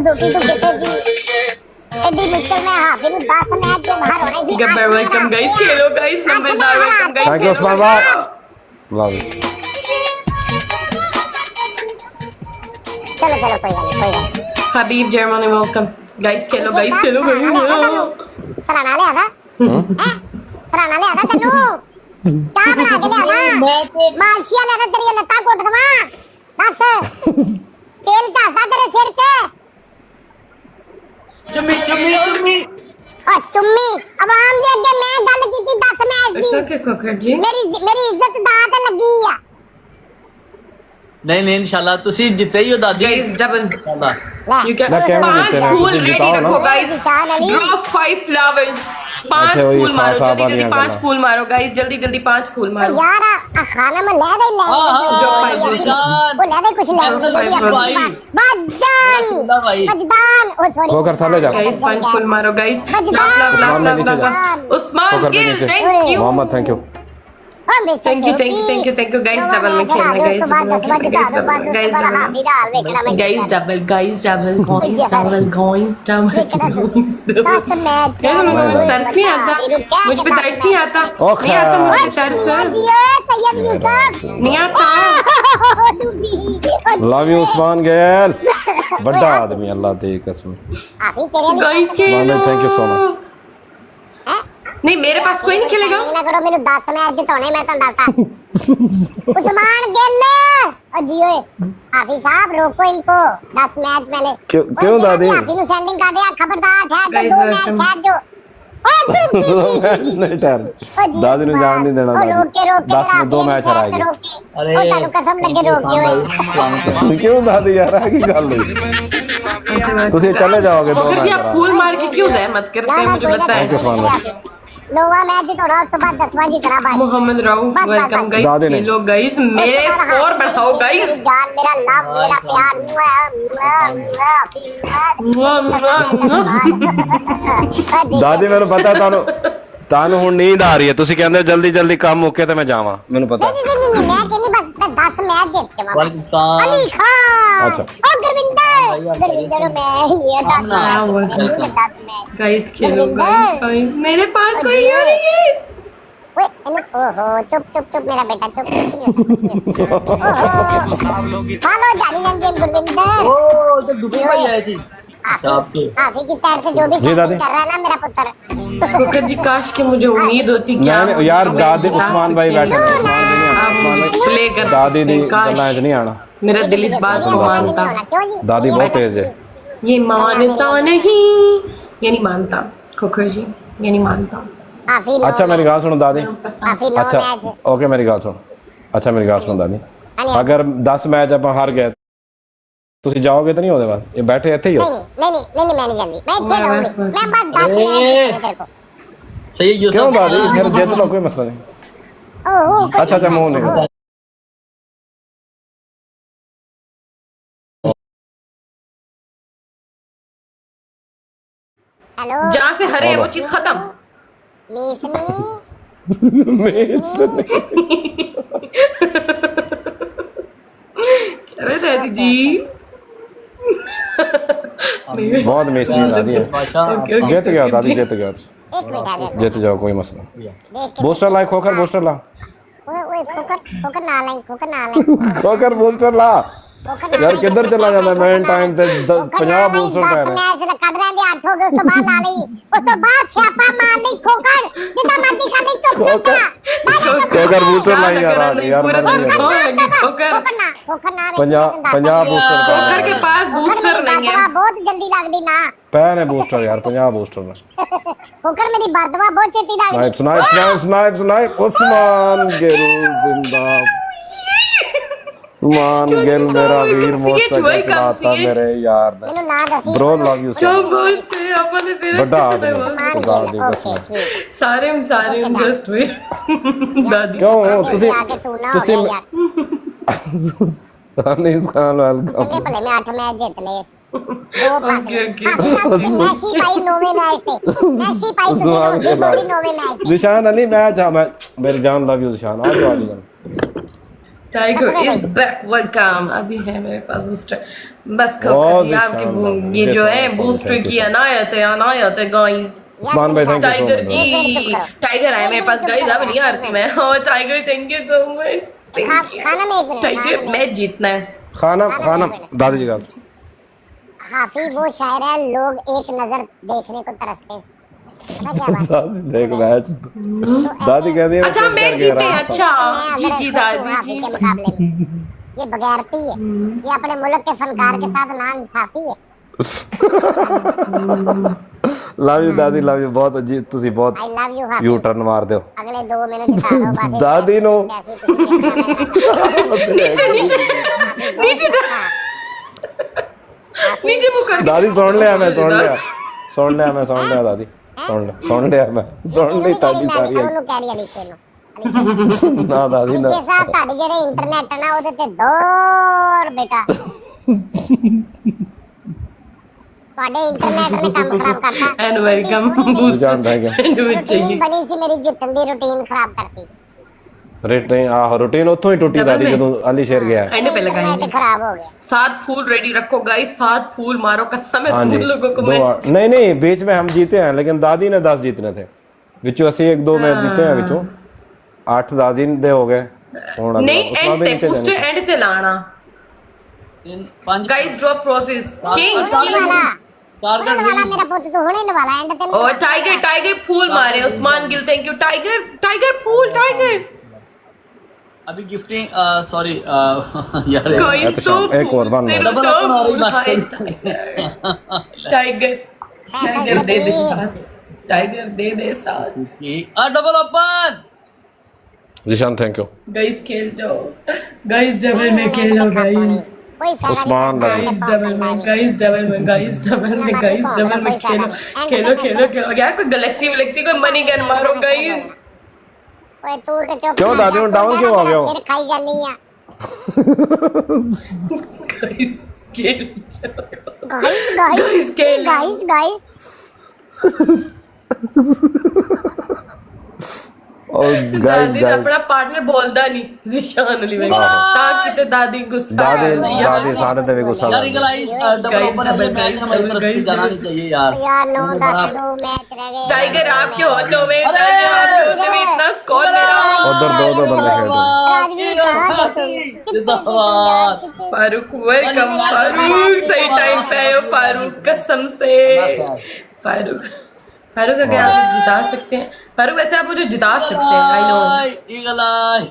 दुखी तू किथे जी एडी मुश्किल में हाफिज 10 मैच के बाहर होने सी गब्बर वेलकम गाइस खेलो गाइस नंबरदार welcome guys thank you Usman भाई लव यू चलो कोई गल हबीब जर्मनी वेलकम गाइस खेलो गाइस सराना ले आदा हैं सराना ले आदा तन्नू चाह बना के ले आना मैं तो मालशिया ले आदा तेरी लत्ता कोट दवा बस तेल चाहता तेरे सिर च चुम्मी और चुम्मी आवाम दे अगे मैं गल कीती 10 match it's the okay Khokhar ji मेरी इज्जत दात लगी आ नहीं इंशाल्लाह तुसी जिते ही हो दादी गाइस डबल इंशाल्लाह यू कैन ना क्या नहीं 5 जीते ना, फूल तुम रेडी जिताओ ना। रखो गाइस निशान अली ड्रॉ 5 फ्लावर्स 5 अच्छा, वही फूल मारो खासा जल्दी बानियां 5 करना। फूल मारो गाइस जल्दी 5 फूल मारो यार आ खाना में ले दे ले हाँ, वो ले दे कुछ ले अफजल भाई। बज्जन अब्दुल्ला भाई। मजदान ओ सॉरी खोखर थले जा गाइस 5 फूल मारो गाइस उस्मान ने नीचे जा। उस्मान खोखर के गिल नीचे thank you Mohammad thank you ओ mister thank you guys double में खेलना गाइस डबल गाइस डबल तरस नहीं आता मुझ पे तरस नहीं आता नहीं आता मुझे तरस सैयद यूसुफ नहीं आता लव यू उस्मान गिल बड़ा आदमी अल्लाह दे कसम अभी तेरे लिए guys Mohammad thank you so much नहीं मेरे पास कोई नहीं खेलेगा ना करो मेरे 10 मैच जिताने मैं तो दाता उस्मान गिल ओ जी ओए हाफिज साहब रोको इनको 10 मैच मैंने क्यों दादी? हाफिज नु सेंडिंग कर दिया खबरदार ठहर Guys, जो 2 मैच welcome. ठहर जो ओ नहीं ठहर दादी ने जान नहीं देना दादी 10 में 2 मैच हराएगी अरे ओ तानु कसम लगे रोके ओए क्यों दादी यार आ की गल हुई तुसी चले जाओगे 2 खोखर जी मैच आप फूल मार के क्यों जहमत करते हैं मुझे बताएं थैंक यू उस्मान भाई 9वां मैच जितना उसके बाद 10वां जितना बस मोहम्मद राउफ बस, वेलकम बस। गाइस दादी ने। खेलो गाइस मेरे स्कोर बढ़ाओ गाइस मेरी जान मेरा लव मेरा प्यार ਦਾਦੀ ਮੈਨੂੰ ਪਤਾ ਤੁਹਾਨੂੰ ਹੁਣ ਨੀਂਦ ਆ ਰਹੀ ਹੈ ਤੁਸੀਂ ਕਹਿੰਦੇ ਹੋ ਜਲਦੀ ਜਲਦੀ ਕੰਮ ਮੁੱਕੇ ਤੇ ਮੈਂ ਜਾਵਾਂ ਮੈਨੂੰ ਪਤਾ नहीं मैं कहनी बस 10 मैच जीत के वापस वालेकुम अली खान अच्छा। ओ गुरविंदर मैं ये 10 मैच गाइस खेलो गुरविंदर। गाइस मेरे पास कोई जियो। नहीं है ओए ओहो चुप मेरा बेटा चुप ओहो हेलो जानी जान गेम गुरविंदर ओ तो दुबई में आई थी आपके हाफी की साइड से जो भी जी दादी। सेटिंग कर रहा है ना मेरा पुत्र कुकर जी काश के मुझे उम्मीद होती क्या मैंने यार दादी उस्मान भाई बैठे हैं, उस्मान भाई नहीं आप मुझे प्ले कर दादी दी काश ਗੱਲਾਂ 'ਚ ਨਹੀਂ ਆਣਾ मेरा दिल इस बात को मानता क्यों जी दादी बहुत तेज है ये मानता नहीं ये नहीं मानता कुकर जी ये नहीं मानता हाफी अच्छा मेरी ਗੱਲ ਸੁਣੋ ਦਾਦੀ हाफी 9 अच्छा मैच ओके मेरी ਗੱਲ ਸੁਣੋ ਅੱਛਾ ਮੇਰੀ ਗੱਲ ਸੁਣੋ ਦਾਦੀ ਅਗਰ 10 ਮੈਚ ਆਪਾਂ ਹਾਰ ਗਏ ਤੁਸੀਂ ਜਾਓਗੇ ਤਾਂ ਨਹੀਂ ਉਹਦੇ ਬਾਅਦ ਇਹ ਬੈਠੇ ਇੱਥੇ ਹੀ ਹੋ नहीं मैं नहीं जानती मैं इतने मैं बस- रहूंगी मैं बस 10 मैच तेरे को सही है क्यों यूसुफ दादी फिर जीत लो कोई मसला नहीं ओहो अच्छा मुंह नहीं हेलो जहाँ से हरे वो चीज खत्म मीसनी अरे दादी जी बहुत मिस नहीं दादी है बादशाह ओके, ओके। जीत गया दादी जीत गया एक मिनट आ जाओ जीत जाओ कोई मसला नहीं। देख के बूस्टर ला खोकर बूस्टर ला ओए ओए खोकर ना लाई खोकर बूस्टर ला यार किधर चला जाना मैं टाइम ते 50 बूस्टर 10 पहने मैच ਕੱਢ ਰਹੇ ਦੇ 8 ਹੋ ਗਏ ਉਸ ਤੋਂ ਬਾਅਦ ਲਾ ਲਈ ਉਸ ਤੋਂ ਬਾਅਦ ਛਾਪਾ ਮਾਰ ਲਈ ਖੋਕਰ ਜਿੱਦਾਂ ਮਰਜ਼ੀ ਕਰ ਲਈ ਚੁੱਪ खोकर बूस्टर लाई यार आज यार पूरा मर दिन गया सोएगी ठोकर ਖੋਕਰ ना 50 बूस्टर ठोकर के पास बूस्टर नहीं है ਬਹੁਤ ਜਲਦੀ ਲੱਗਦੀ ਨਾ पहने बूस्टर यार 50 बूस्टर ਖੋਕਰ ਮੇਰੀ ਬਰਦਵਾ ਬਹੁਤ ਛੇਤੀ ਲੱਗਦੀ snipe snipe snipe snipe snipe Usman Gill जिंदाबाद उस्मान गिल मेरा वीर मोटरसाइकिल चलाता मेरे यार ने ਮੈਨੂੰ ਨਾ ਦੱਸੀ ब्रो लव यू क्या बोलते हैं अपन ने फिर बड़ा आदमी मान खुदा दी ओके कसम ठीक सारे जस्ट वे दादी क्यों ਤੁਸੀਂ आगे तू ना हो ਤੁਸੀਂ गया यार अनीस खान वेलकम चले भले मैं 8 मैच जीत लिए दो पास ओके, ओके। मैसी पाई 9वें मैच पे मैसी पाई तो उस्मान ये गिल बड़ी 9वें मैच पे निशान अली मैच हाँ मैं मेरी जान लव यू निशान आ जाओ Ali tiger is back welcome अभी है मेरे पास बूस्टर बस बहुत जी आपके शानदार। ये जो है Thank you, booster thank you, की अनायत है गाइस उस्मान भाई thank you so tiger much जी टाइगर है मेरे पास गाइस अब नहीं हारती मैं और tiger thank you so much खाना में एक मिनट टाइगर मैच जीतना है खाना दादी जी का हाफी वो शायर है लोग एक नजर देखने को तरसते हैं पता क्या बात दादी देख मैच दादी कहती है अच्छा मैं मैच जीत जीते रहा। अच्छा मैं जी अंदर जी खुश हूँ दादी हाफी जी के मुकाबले में ये बगैरती है ये अपने मुल्क के फनकार के साथ ना इंसाफी है ਲਵ ਯੂ ਦਾਦੀ ਲਵ ਯੂ ਬਹੁਤ ਜੀ ਤੁਸੀਂ ਬਹੁਤ आई लव यू हाफी ਯੂ ਟਰਨ ਮਾਰ ਦਿਓ अगले 2 मिनट जिता दो बस दादी नो। नीचे नीचे मुँह कर ਦਾਦੀ ਸੁਣ ਲਿਆ ਮੈਂ ਸੁਣ ਲਿਆ ਦਾਦੀ ਸੁਣ ਲਿਆ ਮੈਂ ਸੁਣ ਲਈ ਤੁਹਾਡੀ ਸਾਰੀ ਉਹਨੂੰ ਕਹਿ ਰਹੀ ਅਲੀਸ਼ੇ ਨੂੰ ਨਾ ਦਾਦੀ ਨਾ ਅਲੀਸ਼ੇ ਸਾਹਿਬ ਤੁਹਾਡੇ ਜਿਹੜੇ ਇੰਟਰਨੈਟ ਨਾ ਉਹਦੇ ਤੇ ਦੌਰ ਬੇਟਾ ਤੁਹਾਡੇ ਇੰਟਰਨੈਟ ਨੇ ਕੰਮ ਖਰਾਬ ਕਰਤਾ एंड वेलकम ਜਾਨ ਰਹਿ ਗਿਆ ਰੂਟੀਨ चाहिए ਬਣੀ ਸੀ ਮੇਰੀ ਜਿੱਤਣ ਦੀ ਰੂਟੀਨ ਖਰਾਬ ਕਰਤੀ ਰੂਟੀਨ ਉੱਥੋਂ ਹੀ ਟੁੱਟੀ ਦਾਦੀ ਜਦੋਂ ਅਲੀ ਸ਼ੇਰ ਗਿਆ एंड पे लगाएंगे ਇੰਟਰਨੈਟ ਖਰਾਬ ਹੋ ਗਿਆ 7 फूल रेडी रखो गाइस 7 फूल मारो कसम है हाँ जी तुम लोगों को दो मैं नहीं बीच में हम जीते हैं लेकिन दादी ने 10 जीतने थे ਵਿੱਚੋਂ ਅਸੀਂ 1-2 मैच जीते हैं ਵਿੱਚੋਂ 8 दादी ਦੇ ਹੋ ਗਏ ਹੁਣ नहीं एंड ते बूस्टर एंड ते लाना 5 गाइस ड्रॉप प्रोसेस किंग ਵਾਲਾ टारगेट ਵਾਲਾ ਮੇਰਾ ਪੁੱਤ ਤੂੰ ਹੁਣੇ ਲਵਾਲਾ ਐਂਡ ਤੇ ओ टाइगर फूल मारे Usman Gill thank you tiger फूल टाइगर अभी गिफ्टिंग सॉरी यार गाइस तो एक और वन more. डबल अपन हो रही बस टाइगर दे दे साथ टाइगर दे दे साथ double open Zeeshan thank you guys खेल जाओ गाइस जबल में खेलो गाइस कोई फायदा उस्मान नहीं लगे। गाइस डबल में खेलो यार कोई गैलेक्सी वैलेक्सी कोई मनी गन मारो गाइस ओए तू तो चुप क्यों कर दादी, जा, ਹੁਣ तू down मेरा क्यों आ गया हो? सिर खाई जानी है गाइस खेल गाइस खेल गाइस और दादी गाइस ਦਾ गाइस ਆਪਣਾ ਪਾਰਟਨਰ ਬੋਲਦਾ ਨਹੀਂ ਜ਼ਿਸ਼ਾਨ ਅਲੀ ਵੇਖ ਤਾਂ ਕਿਤੇ ਦਾਦੀ ਗੁੱਸਾ दादी सारे पे भी गुस्सा यार कर इगल आई डबल ओपन है ये मैच हमारी तरफ से जाना नहीं चाहिए यार यार 9-10 2 मैच रह गए टाइगर आप क्यों होते हो अरे! इतना स्कोर मेरा उधर दो बंदे खेल रहे राजवीर कहां थे तुम जिंदाबाद फारूक वेलकम फारूक सही टाइम पे आए हो फारूक कसम से फारूक फारूक अगर आप मुझे जिता सकते हैं फारूक वैसे आप मुझे जिता सकते हैं आई नो ईगल आई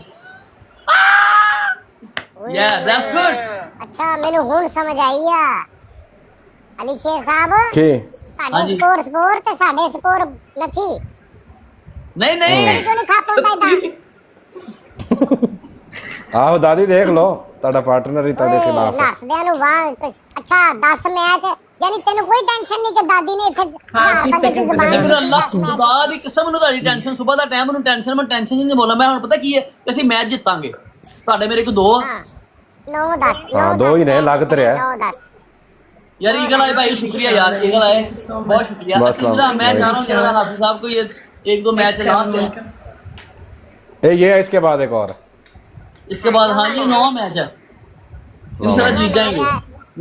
या दैट्स गुड अच्छा मैंने हुन समझ आई है अली शेर साहब की साडे हाँ जी। स्कोर ते साडे स्कोर नहीं नहीं नहीं क्यों नहीं खा पाता आओ दादी देख लो ਤੁਹਾਡਾ ਪਾਰਟਨਰ ਹੀ ਤੁਹਾਡੇ ਖਿਲਾਫ ਹੈ ਨਸਦਿਆਂ ਨੂੰ ਵਾਹ ਅੱਛਾ 10 ਮੈਚ ਯਾਨੀ ਤੈਨੂੰ ਕੋਈ ਟੈਨਸ਼ਨ ਨਹੀਂ ਕਿ ਦਾਦੀ ਨੇ ਇੱਥੇ ਹਾਂ, 30 ਬੰਦੇ ਦੀ ਸੈਕਿੰਡ ਜ਼ੁਬਾਨ ਫਿਰ ਤੇ ਅੱਲਾਹ 10 ਮੈਚ ਖੁਦਾ ਦੀ ਕਸਮ ਨੂੰ ਤੁਹਾਡੀ ਟੈਨਸ਼ਨ ਸਵੇਰ ਦਾ ਟਾਈਮ ਨੂੰ ਟੈਨਸ਼ਨ ਮੈਂ ਟੈਨਸ਼ਨ ਨਹੀਂ ਬੋਲਾਂ ਮੈਂ ਹੁਣ ਪਤਾ ਕੀ ਹੈ ਕਿ ਅਸੀਂ ਮੈਚ ਜਿੱਤਾਂਗੇ ਤੁਹਾਡੇ ਮੇਰੇ ਕੋ ਦੋ ਆ। ਹਾਂ 9-10 हाँ, दो ही नहीं, लग तो रहा है। 9-10 यार ईगल आए भाई शुक्रिया यार ईगल आए बहुत शुक्रिया बस अच्छा जरा मैं जा रहा हूँ जरा हाफिज साहब को ये एक दो मैच लास्ट है ये है इसके बाद एक और इसके बाद हाँ ये 9 मैच है इंशाल्लाह जीत जाएंगे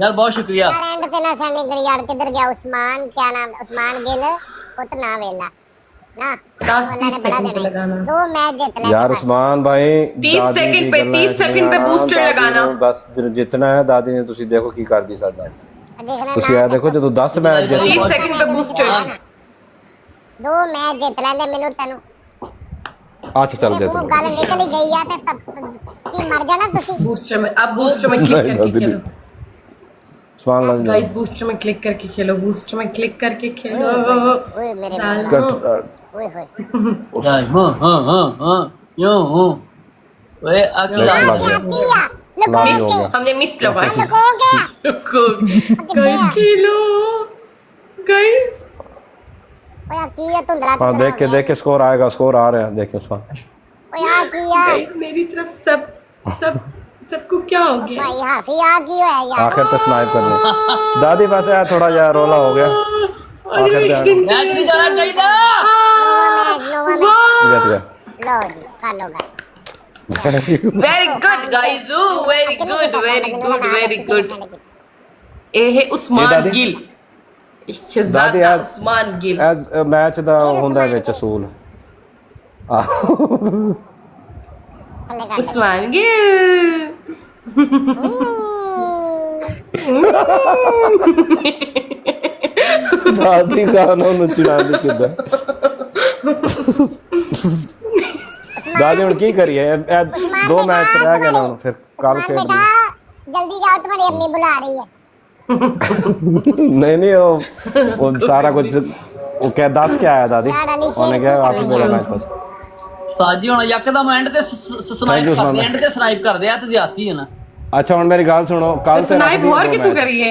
यार बहुत शुक्रिया यार एंड ते ना सनी कर यार किधर गया उस्मान क्या नाम उस्मान गिल पुत ना वेला ना 10 उन्होंने बड़ा सेकंड पे देना लगाना। 2 मैच जीत ले यार उस्मान भाई 30 दादी सेकंड दी पे, गल्लां 30 सेकंड पे सुनिया, booster दादी लगाना। ਨੂੰ बस जितना है दादी ने ਤੁਸੀਂ ਦੇਖੋ ਕੀ ਕਰਦੀ ਸਾਡਾ देखना ਤੁਸੀਂ ਇਹ ਦੇਖੋ ਜਦੋਂ 10 ਮੈਚ 30 ਜਿੱਤ सेकंड पे बूस्टर 2 मैच जीत लेंदे मेनू तैनू ਅੱਛਾ ਚੱਲ ਜਿੱਤ वो ਲਓ। गल निकल ही गई है ते तब की मर जाना तुसी बूस्टर में अब बूस्टर में क्लिक नहीं, करके दादी खेलो उस्मान लग गाइस बूस्टर में क्लिक करके खेलो बूस्टर में क्लिक करके खेलो ओए मेरे सालों। कट ओए होए यार हाँ यूं हूँ वे अगला लग क्या गया। किया लाभ ही लुको हो गया हमने मिस लगाया लुकोगे गाइस खेलो गाइस ओए किया तुंदरा हाँ देख के स्कोर आएगा स्कोर आ रहे हैं देखिए उस्मान ओए आ किया गाइस मेरी तरफ सबको क्या हो गया भाई हाफी आ की है यार आखिर तो स्नाइप कर लिया दादी बस यार थोड़ा यार रोला हो गया आखिर तो मैच नहीं जाना चाहिए नोवा मैच जीत गया लो जी कर लो गल very good guys very good ਇਹ ਹੈ ਇਹ ਉਸਮਾਨ ਦਾਦੀ? ਗਿਲ ਦਾਦੀ ਸ਼ਹਿਜ਼ਾਦਾ ਯਾਰ- ਉਸਮਾਨ ਗਿਲ ਐਸ ਮੈਚ ਦਾ ਹੁੰਦਾ ਵਿੱਚ ਅਸੂਲ थल्ले कर ਉਸਮਾਨ ਗਿਲ ਦਾਦੀ ਖਾਨੋਂ ਨੂੰ ਚੜਾਉਂਦੀ ਕਿੱਦਾਂ ਦਾਦੀ ਹੁਣ ਕੀ ਕਰੀਏ ਇਹ ਦੋ ਮੈਚ ਰਹਿ ਗਏ ਨਾ ਹੁਣ ਫਿਰ ਕੱਲ उस्मान ਖੇਡ बेटा जल्दी जाओ तुम्हारी अम्मी बुला रही है नहीं वो सारा कुछ वो क्या 10 क्या आया दादी उन्होंने क्या आप ही मेरा मैच बस ਸਾਜੀ ਹੁਣ ਯਕਦਮ ਐਂਡ ਤੇ Thank you, ਸਨਾਈਪ ਕਰਦੇ Usman. ਐਂਡ ਤੇ ਸਨਾਈਪ ਕਰਦੇ ਆ ਤੇ ਜ਼ਿਆਦਤੀ ਹੈ ਨਾ अच्छा ਹੁਣ मेरी गाल सुनो कल से स्नाइप और कितों करिए